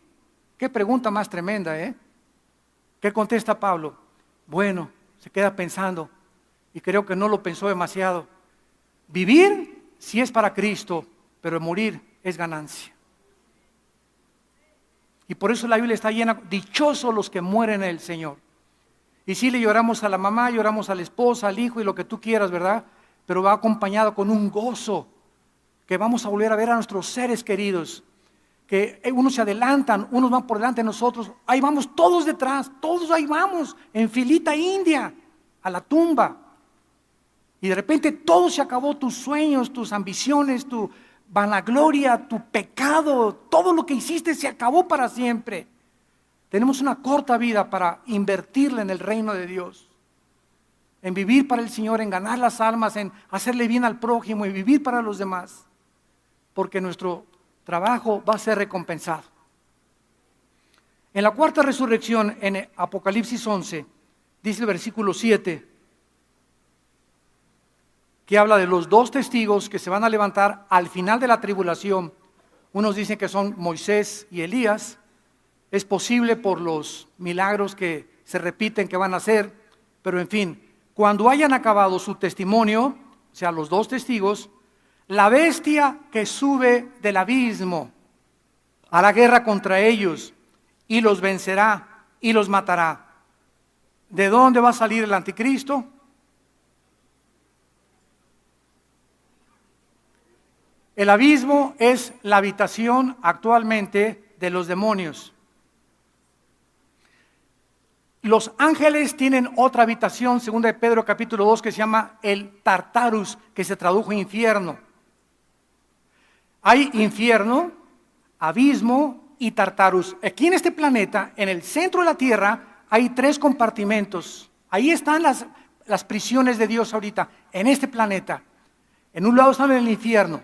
Qué pregunta más tremenda, ¿eh? ¿Qué contesta Pablo? Bueno, se queda pensando, y creo que no lo pensó demasiado. Vivir si es para Cristo, pero morir es ganancia. Y por eso la Biblia está llena, dichosos los que mueren en el Señor. Y sí, le lloramos a la mamá, lloramos a la esposa, al hijo y lo que tú quieras, ¿verdad? Pero va acompañado con un gozo, que vamos a volver a ver a nuestros seres queridos, que unos se adelantan, unos van por delante de nosotros, ahí vamos todos detrás, todos ahí vamos, en filita india, a la tumba. Y de repente todo se acabó, tus sueños, tus ambiciones, tu vanagloria, tu pecado, todo lo que hiciste se acabó para siempre. Tenemos una corta vida para invertirla en el reino de Dios, en vivir para el Señor, en ganar las almas, en hacerle bien al prójimo y vivir para los demás, porque nuestro trabajo va a ser recompensado. En la cuarta resurrección, en Apocalipsis 11, dice el versículo 7, que habla de los dos testigos que se van a levantar al final de la tribulación. Unos dicen que son Moisés y Elías. Es posible por los milagros que se repiten que van a hacer, pero en fin, cuando hayan acabado su testimonio, o sea, los dos testigos, la bestia que sube del abismo hará guerra contra ellos y los vencerá y los matará. ¿De dónde va a salir el anticristo? El abismo es la habitación actualmente de los demonios. Los ángeles tienen otra habitación, segunda de Pedro capítulo 2, que se llama el Tartarus, que se tradujo infierno. Hay infierno, abismo y Tartarus. Aquí en este planeta, en el centro de la tierra, hay 3 compartimentos. Ahí están las prisiones de Dios ahorita, en este planeta. En un lado están en el infierno.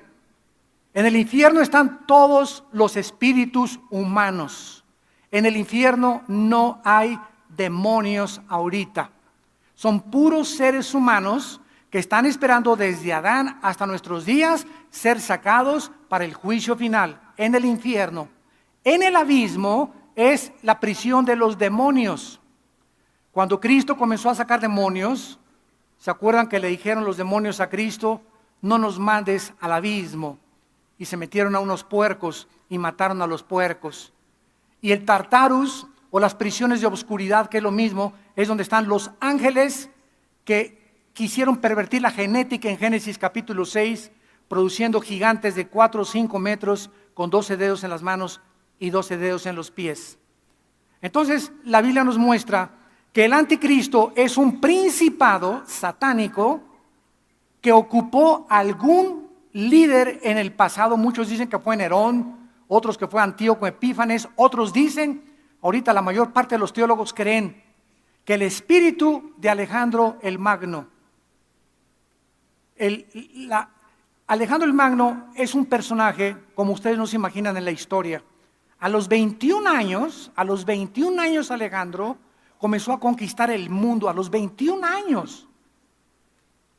En el infierno están todos los espíritus humanos. En el infierno no hay demonios ahorita. Son puros seres humanos que están esperando desde Adán hasta nuestros días ser sacados para el juicio final en el infierno. En el abismo es la prisión de los demonios. Cuando Cristo comenzó a sacar demonios, ¿se acuerdan que le dijeron los demonios a Cristo? No nos mandes al abismo. Y se metieron a unos puercos y mataron a los puercos. Y el Tartarus, o las prisiones de obscuridad, que es lo mismo, es donde están los ángeles que quisieron pervertir la genética en Génesis capítulo 6, produciendo gigantes de 4 o 5 metros con 12 dedos en las manos y 12 dedos en los pies. Entonces la Biblia nos muestra que el anticristo es un principado satánico que ocupó algún líder en el pasado. Muchos dicen que fue Nerón, otros que fue Antíoco Epífanes, otros dicen, ahorita la mayor parte de los teólogos creen que el espíritu de Alejandro el Magno, Alejandro el Magno es un personaje como ustedes no se imaginan en la historia. A los 21 años Alejandro comenzó a conquistar el mundo, a los 21 años.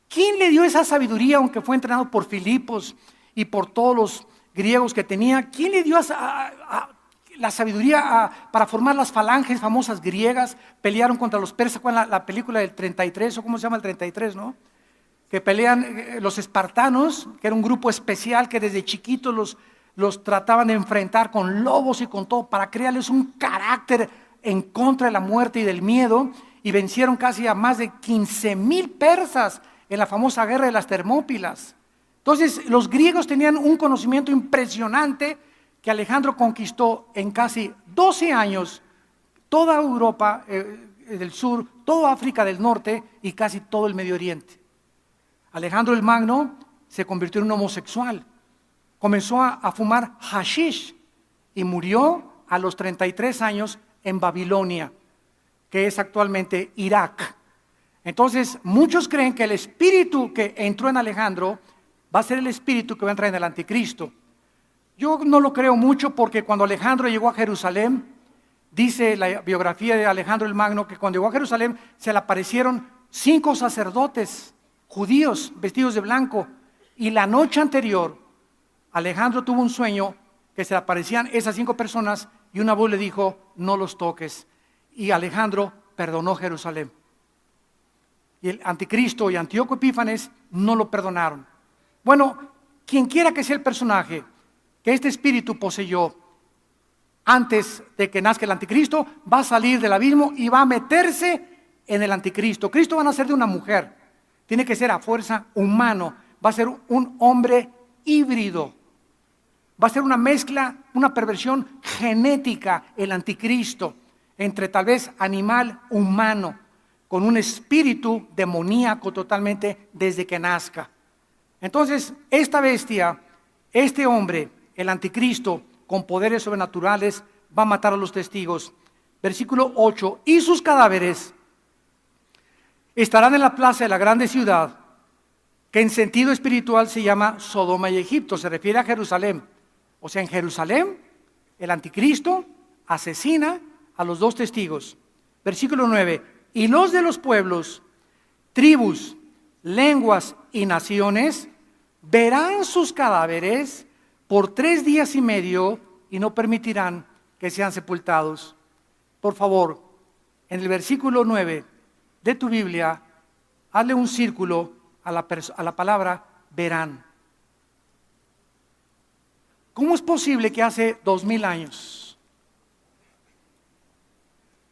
¿Quién le dio esa sabiduría, aunque fue entrenado por Filipos y por todos los griegos que tenía? ¿Quién le dio la sabiduría para formar las falanges famosas griegas? Pelearon contra los persas, con la película del 33, o cómo se llama el 33, ¿no? Que pelean los espartanos, que era un grupo especial que desde chiquitos los trataban de enfrentar con lobos y con todo, para crearles un carácter en contra de la muerte y del miedo, y vencieron casi a más de 15,000 persas en la famosa guerra de las Termópilas. Entonces los griegos tenían un conocimiento impresionante que Alejandro conquistó en casi 12 años, toda Europa del sur, toda África del norte y casi todo el Medio Oriente. Alejandro el Magno se convirtió en un homosexual, comenzó a fumar hashish y murió a los 33 años en Babilonia, que es actualmente Irak. Entonces muchos creen que el espíritu que entró en Alejandro va a ser el espíritu que va a entrar en el anticristo. Yo no lo creo mucho, porque cuando Alejandro llegó a Jerusalén, dice la biografía de Alejandro el Magno, que cuando llegó a Jerusalén se le aparecieron 5 sacerdotes judíos vestidos de blanco, y la noche anterior Alejandro tuvo un sueño que se le aparecían esas 5 personas y una voz le dijo: no los toques, y Alejandro perdonó Jerusalén. Y el anticristo y Antíoco Epífanes no lo perdonaron. Bueno, quien quiera que sea el personaje que este espíritu poseyó antes de que nazca el anticristo, va a salir del abismo y va a meterse en el anticristo. Cristo va a nacer de una mujer, tiene que ser a fuerza humano, va a ser un hombre híbrido, va a ser una mezcla, una perversión genética, el anticristo, entre tal vez animal humano, con un espíritu demoníaco totalmente desde que nazca. Entonces, esta bestia, este hombre, el anticristo, con poderes sobrenaturales, va a matar a los testigos. Versículo 8, y sus cadáveres estarán en la plaza de la grande ciudad, que en sentido espiritual se llama Sodoma y Egipto, se refiere a Jerusalén. O sea, en Jerusalén, el anticristo asesina a los 2 testigos. Versículo 9, y los de los pueblos, tribus, lenguas y naciones verán sus cadáveres por 3 días y medio y no permitirán que sean sepultados. Por favor, en el versículo 9 de tu Biblia, hazle un círculo a la palabra verán. ¿Cómo es posible que hace 2000 años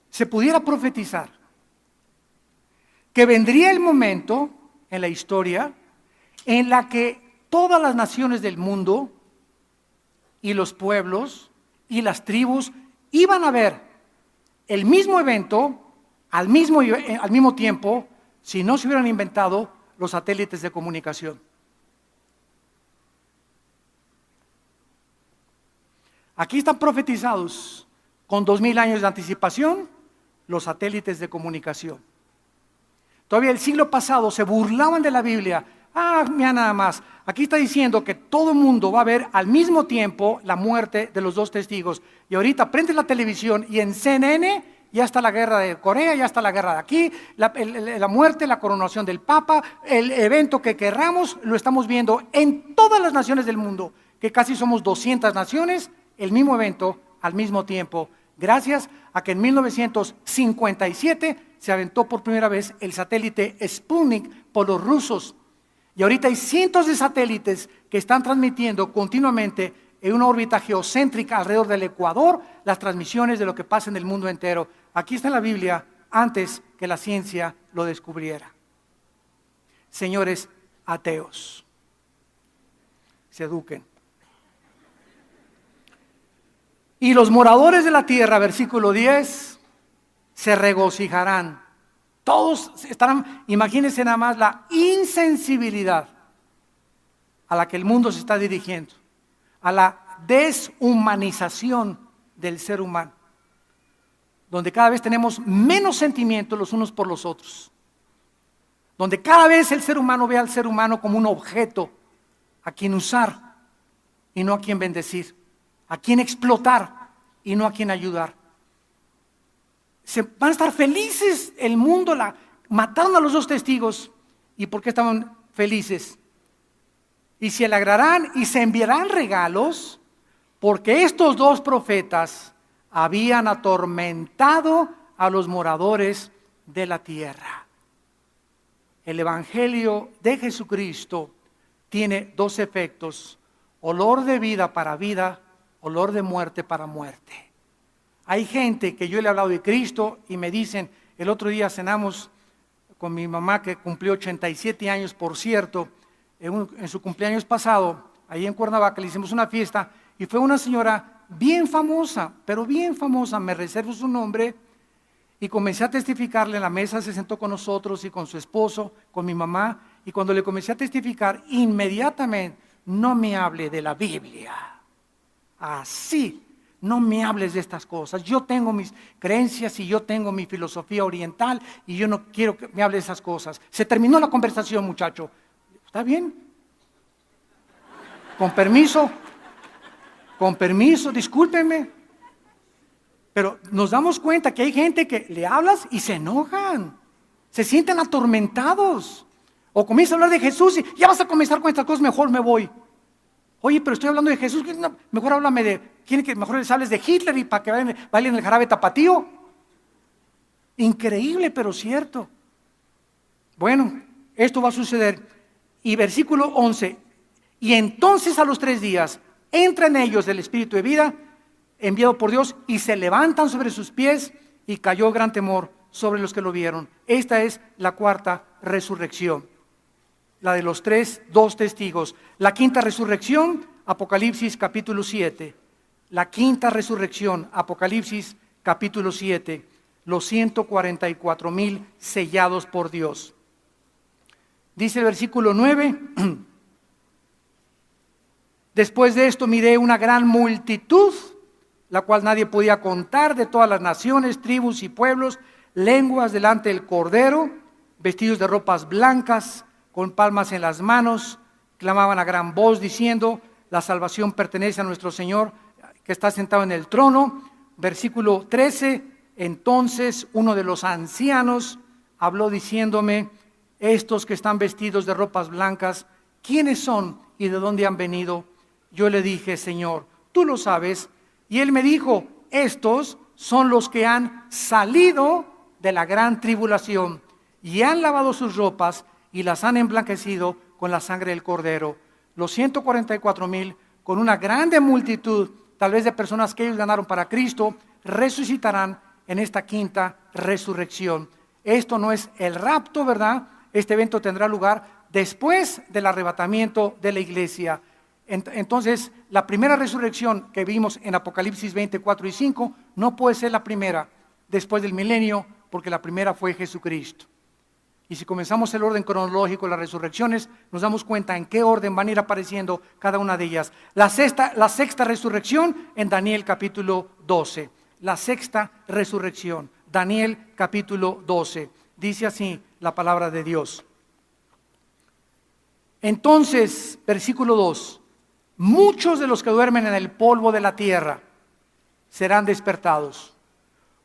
se pudiera profetizar que vendría el momento en la historia en la que todas las naciones del mundo y los pueblos y las tribus iban a ver el mismo evento al mismo tiempo, si no se hubieran inventado los satélites de comunicación? Aquí están profetizados con 2000 años de anticipación los satélites de comunicación. Todavía el siglo pasado se burlaban de la Biblia. Mira nada más, aquí está diciendo que todo el mundo va a ver al mismo tiempo la muerte de los 2 testigos. Y ahorita prende la televisión y en CNN ya está la guerra de Corea, ya está la guerra de aquí, la muerte, la coronación del Papa, el evento que querramos, lo estamos viendo en todas las naciones del mundo, que casi somos 200 naciones, el mismo evento al mismo tiempo, gracias a que en 1957 se aventó por primera vez el satélite Sputnik por los rusos. Y ahorita hay cientos de satélites que están transmitiendo continuamente en una órbita geocéntrica alrededor del Ecuador las transmisiones de lo que pasa en el mundo entero. Aquí está en la Biblia antes que la ciencia lo descubriera. Señores ateos, se eduquen. Y los moradores de la tierra, versículo 10, se regocijarán. Todos estarán, imagínense nada más la insensibilidad a la que el mundo se está dirigiendo, a la deshumanización del ser humano, donde cada vez tenemos menos sentimientos los unos por los otros, donde cada vez el ser humano ve al ser humano como un objeto a quien usar y no a quien bendecir, a quien explotar y no a quien ayudar. Van a estar felices el mundo, mataron a los dos testigos. ¿Y por qué estaban felices? Y se alegrarán y se enviarán regalos, porque estos dos profetas habían atormentado a los moradores de la tierra. El Evangelio de Jesucristo tiene dos efectos: olor de vida para vida, olor de muerte para muerte. Hay gente que yo le he hablado de Cristo y me dicen, el otro día cenamos con mi mamá que cumplió 87 años, por cierto, en su cumpleaños pasado, ahí en Cuernavaca le hicimos una fiesta y fue una señora bien famosa, pero bien famosa, me reservo su nombre, y comencé a testificarle. En la mesa se sentó con nosotros y con su esposo, con mi mamá, y cuando le comencé a testificar, inmediatamente, no me hable de la Biblia, así. No me hables de estas cosas. Yo tengo mis creencias y yo tengo mi filosofía oriental y yo no quiero que me hable de esas cosas. Se terminó la conversación, muchacho. ¿Está bien? Con permiso, discúlpenme. Pero nos damos cuenta que hay gente que le hablas y se enojan. Se sienten atormentados. O comienza a hablar de Jesús y ya vas a comenzar con estas cosas, mejor me voy. Oye, pero estoy hablando de Jesús, no, mejor háblame de, ¿quieren que mejor les hables de Hitler y para que bailen el jarabe tapatío? Increíble, pero cierto. Bueno, esto va a suceder. Y versículo 11, y entonces a los 3 días entra en ellos el Espíritu de vida, enviado por Dios, y se levantan sobre sus pies, y cayó gran temor sobre los que lo vieron. Esta es la cuarta resurrección. La de los 2 testigos. La quinta resurrección, Apocalipsis capítulo 7. La quinta resurrección, Apocalipsis capítulo 7. Los 144,000 sellados por Dios. Dice el versículo 9. Después de esto miré una gran multitud, la cual nadie podía contar, de todas las naciones, tribus y pueblos, lenguas, delante del Cordero, vestidos de ropas blancas, con palmas en las manos, clamaban a gran voz diciendo: la salvación pertenece a nuestro Señor que está sentado en el trono. Versículo 13, entonces uno de los ancianos habló diciéndome: estos que están vestidos de ropas blancas, ¿quiénes son y de dónde han venido? Yo le dije: Señor, tú lo sabes. Y él me dijo: estos son los que han salido de la gran tribulación y han lavado sus ropas y las han emblanquecido con la sangre del Cordero. Los 144,000, con una grande multitud, tal vez de personas que ellos ganaron para Cristo, resucitarán en esta quinta resurrección. Esto no es el rapto, ¿verdad? Este evento tendrá lugar después del arrebatamiento de la iglesia. Entonces, la primera resurrección que vimos en Apocalipsis 24 y 5 no puede ser la primera después del milenio, porque la primera fue Jesucristo. Y si comenzamos el orden cronológico de las resurrecciones, nos damos cuenta en qué orden van a ir apareciendo cada una de ellas. La sexta resurrección en Daniel capítulo 12. La sexta resurrección, Daniel capítulo 12. Dice así la palabra de Dios. Entonces, versículo 2, muchos de los que duermen en el polvo de la tierra serán despertados,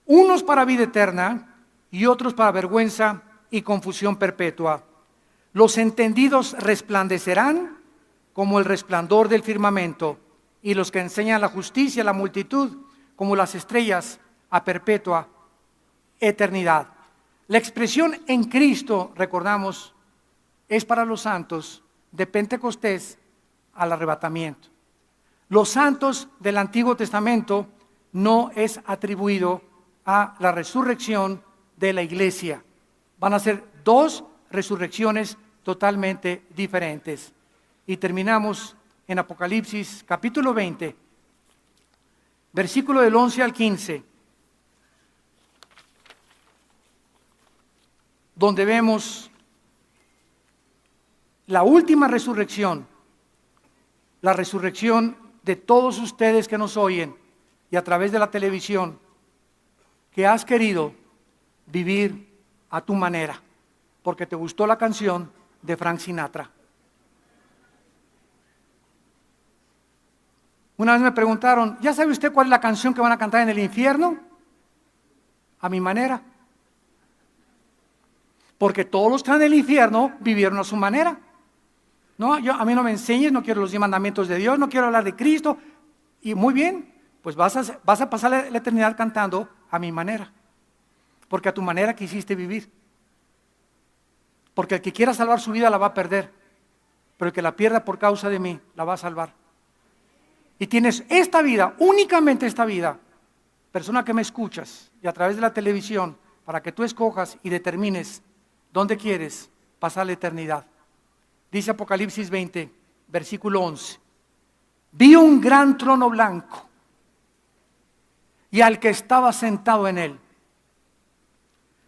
unos para vida eterna y otros para vergüenza y confusión perpetua. Los entendidos resplandecerán como el resplandor del firmamento, y los que enseñan la justicia a la multitud como las estrellas a perpetua eternidad. La expresión en Cristo, recordamos, es para los santos de Pentecostés al arrebatamiento. Los santos del Antiguo Testamento no es atribuido a la resurrección de la iglesia. Van a ser 2 resurrecciones totalmente diferentes. Y terminamos en Apocalipsis capítulo 20, versículo del 11 al 15, donde vemos la última resurrección, la resurrección de todos ustedes que nos oyen y a través de la televisión, que has querido vivir a tu manera, porque te gustó la canción de Frank Sinatra. Una vez me preguntaron, ¿ya sabe usted cuál es la canción que van a cantar en el infierno? A mi manera. Porque todos los que están en el infierno vivieron a su manera. No, a mí no me enseñes, no quiero los 10 mandamientos de Dios, no quiero hablar de Cristo. Y muy bien, pues vas a pasar la eternidad cantando a mi manera. Porque a tu manera quisiste vivir. Porque el que quiera salvar su vida la va a perder. Pero el que la pierda por causa de mí, la va a salvar. Y tienes esta vida, únicamente esta vida, persona que me escuchas, y a través de la televisión, para que tú escojas y determines dónde quieres pasar la eternidad. Dice Apocalipsis 20, versículo 11. Vi un gran trono blanco y al que estaba sentado en él,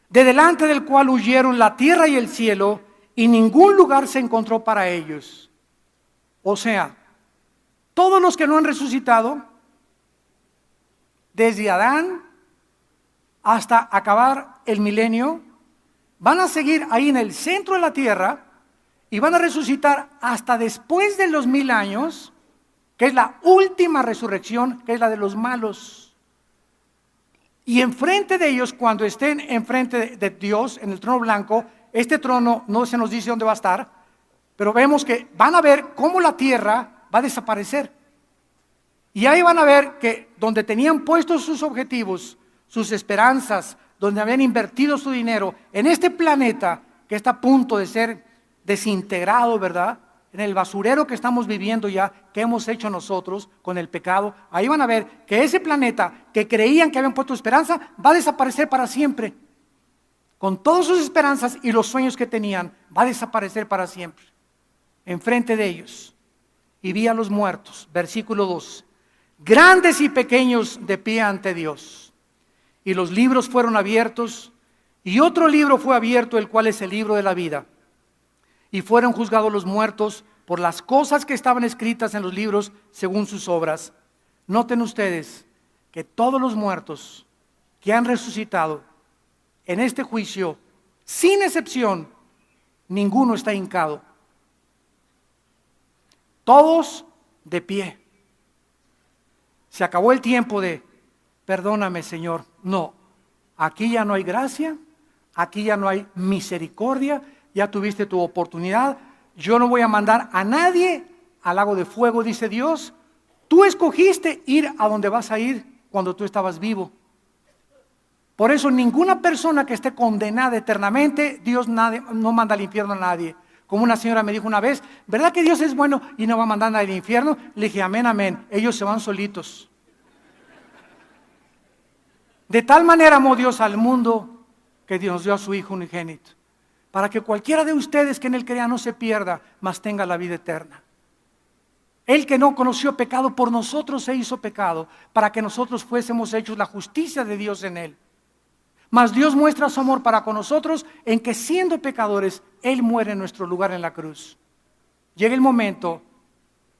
de delante del cual huyeron la tierra y el cielo, y ningún lugar se encontró para ellos. O sea, todos los que no han resucitado, desde Adán hasta acabar el milenio, van a seguir ahí en el centro de la tierra y van a resucitar hasta después de los 1000 años, que es la última resurrección, que es la de los malos. Y enfrente de ellos, cuando estén enfrente de Dios, en el trono blanco, este trono no se nos dice dónde va a estar, pero vemos que van a ver cómo la tierra va a desaparecer. Y ahí van a ver que donde tenían puestos sus objetivos, sus esperanzas, donde habían invertido su dinero, en este planeta que está a punto de ser desintegrado, ¿verdad? En el basurero que estamos viviendo ya, que hemos hecho nosotros con el pecado, ahí van a ver que ese planeta que creían que habían puesto esperanza, va a desaparecer para siempre. Con todas sus esperanzas y los sueños que tenían, va a desaparecer para siempre. Enfrente de ellos. Y vi a los muertos, versículo 2, grandes y pequeños de pie ante Dios. Y los libros fueron abiertos, y otro libro fue abierto, el cual es el libro de la vida. Y fueron juzgados los muertos por las cosas que estaban escritas en los libros según sus obras. Noten ustedes que todos los muertos que han resucitado en este juicio, sin excepción, ninguno está hincado. Todos de pie. Se acabó el tiempo de, perdóname Señor. No, aquí ya no hay gracia, aquí ya no hay misericordia, ya tuviste tu oportunidad. Yo no voy a mandar a nadie al lago de fuego, dice Dios. Tú escogiste ir a donde vas a ir cuando tú estabas vivo. Por eso ninguna persona que esté condenada eternamente, Dios no manda al infierno a nadie. Como una señora me dijo una vez, ¿verdad que Dios es bueno y no va a mandar al infierno? Le dije, amén, amén. Ellos se van solitos. De tal manera amó Dios al mundo que Dios nos dio a su Hijo unigénito, para que cualquiera de ustedes que en él crea no se pierda, mas tenga la vida eterna. Él que no conoció pecado, por nosotros se hizo pecado, para que nosotros fuésemos hechos la justicia de Dios en él. Mas Dios muestra su amor para con nosotros en que siendo pecadores, Él muere en nuestro lugar en la cruz. Llega el momento,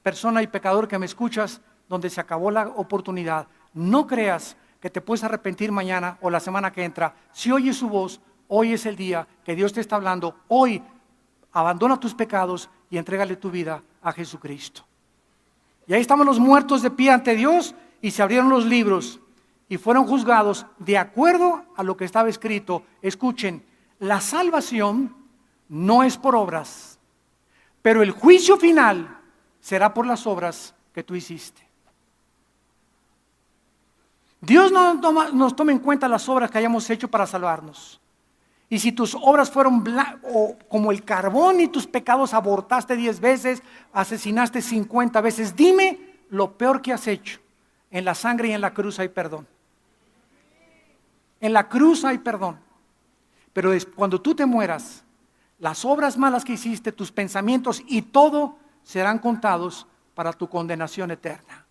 persona y pecador que me escuchas, donde se acabó la oportunidad. No creas que te puedes arrepentir mañana o la semana que entra. Si oyes su voz, hoy es el día que Dios te está hablando. Hoy abandona tus pecados y entrégale tu vida a Jesucristo. Y ahí estamos los muertos de pie ante Dios y se abrieron los libros. Y fueron juzgados de acuerdo a lo que estaba escrito. Escuchen, la salvación no es por obras, pero el juicio final será por las obras que tú hiciste. Dios no nos toma en cuenta las obras que hayamos hecho para salvarnos. Y si tus obras fueron como el carbón y tus pecados abortaste 10 veces, asesinaste 50 veces, dime lo peor que has hecho. En la sangre y en la cruz hay perdón. En la cruz hay perdón. Pero cuando tú te mueras, las obras malas que hiciste, tus pensamientos y todo serán contados para tu condenación eterna.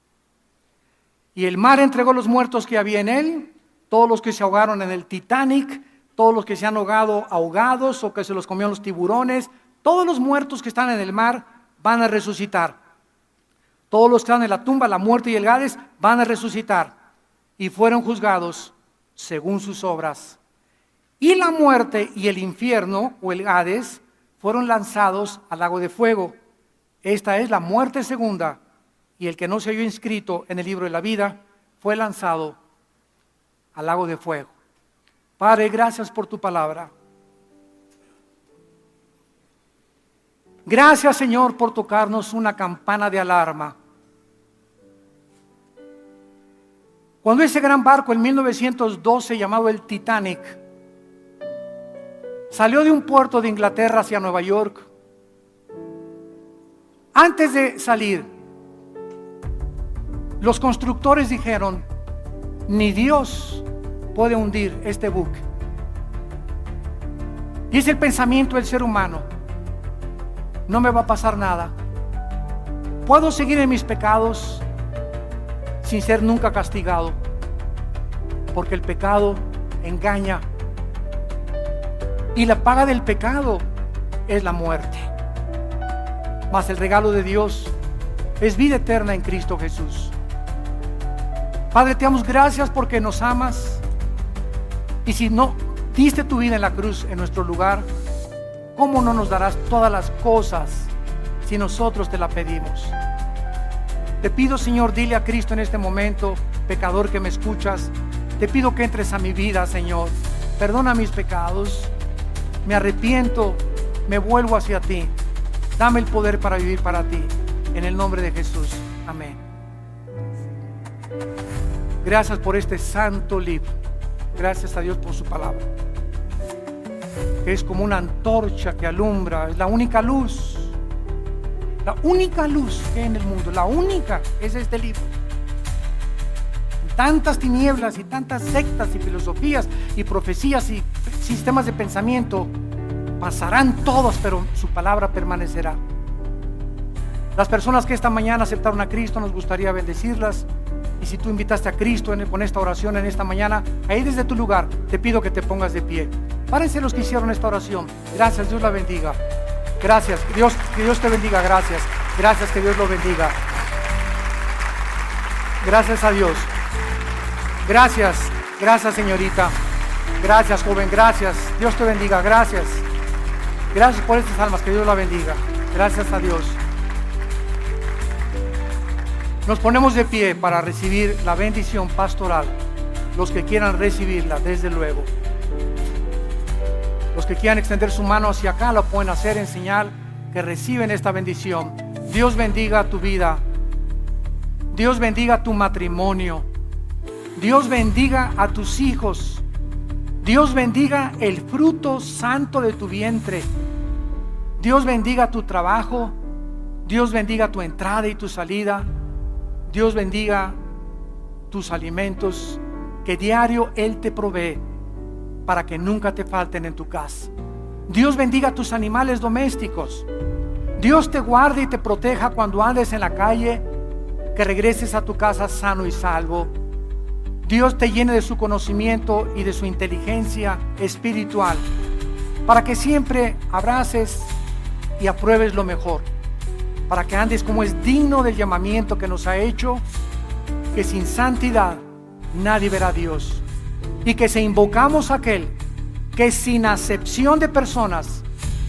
Y el mar entregó los muertos que había en él, todos los que se ahogaron en el Titanic, todos los que se han ahogado ahogados o que se los comieron los tiburones, Todos los muertos que están en el mar van a resucitar. Todos los que están en la tumba, la muerte y el Hades, van a resucitar. Y fueron juzgados según sus obras. Y la muerte y el infierno, o el Hades, fueron lanzados al lago de fuego. Esta es la muerte segunda. Y el que no se halló inscrito en el libro de la vida, fue lanzado al lago de fuego. Padre, gracias por tu palabra. Gracias, Señor, por tocarnos una campana de alarma. Cuando ese gran barco en 1912 llamado el Titanic salió de un puerto de Inglaterra hacia Nueva York, antes de salir, los constructores dijeron: ni Dios puede hundir este buque. Y es el pensamiento del ser humano: no me va a pasar nada. Puedo seguir en mis pecados sin ser nunca castigado, porque el pecado engaña. Y la paga del pecado es la muerte. Mas el regalo de Dios es vida eterna en Cristo Jesús. Padre, te damos gracias porque nos amas. Y si no diste tu vida en la cruz en nuestro lugar, ¿cómo no nos darás todas las cosas si nosotros te la pedimos? Te pido, Señor, dile a Cristo en este momento: pecador que me escuchas, te pido que entres a mi vida, Señor. Perdona mis pecados, me arrepiento, me vuelvo hacia ti. Dame el poder para vivir para ti. En el nombre de Jesús, amén. Gracias por este santo libro. Gracias a Dios por su palabra, que es como una antorcha que alumbra. Es la única luz que hay en el mundo. La única es este libro. Tantas tinieblas y tantas sectas y filosofías y profecías y sistemas de pensamiento pasarán todos, pero su palabra permanecerá. Las personas que esta mañana aceptaron a Cristo, nos gustaría bendecirlas. Y si tú invitaste a Cristo con esta oración en esta mañana, ahí desde tu lugar te pido que te pongas de pie. Párense los que hicieron esta oración. Gracias, Dios la bendiga. Gracias, que Dios te bendiga. Gracias, que Dios lo bendiga. Gracias a Dios. Gracias, señorita. Gracias, joven, gracias. Dios te bendiga, gracias. Gracias por estas almas, que Dios la bendiga. Gracias a Dios. Nos ponemos de pie para recibir la bendición pastoral. Los que quieran recibirla, desde luego. Los que quieran extender su mano hacia acá, lo pueden hacer en señal que reciben esta bendición. Dios bendiga tu vida. Dios bendiga tu matrimonio. Dios bendiga a tus hijos. Dios bendiga el fruto santo de tu vientre. Dios bendiga tu trabajo. Dios bendiga tu entrada y tu salida. Dios bendiga tus alimentos que diario Él te provee para que nunca te falten en tu casa. Dios bendiga tus animales domésticos. Dios te guarde y te proteja cuando andes en la calle, que regreses a tu casa sano y salvo. Dios te llene de su conocimiento y de su inteligencia espiritual para que siempre abraces y apruebes lo mejor, para que andes como es digno del llamamiento que nos ha hecho, que sin santidad nadie verá a Dios, y que si invocamos a aquel que sin acepción de personas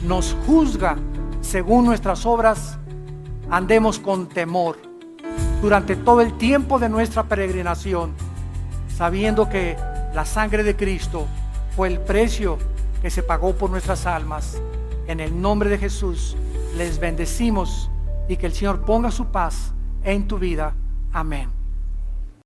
nos juzga según nuestras obras, andemos con temor durante todo el tiempo de nuestra peregrinación, sabiendo que la sangre de Cristo fue el precio que se pagó por nuestras almas. En el nombre de Jesús les bendecimos y que el Señor ponga su paz en tu vida. Amén.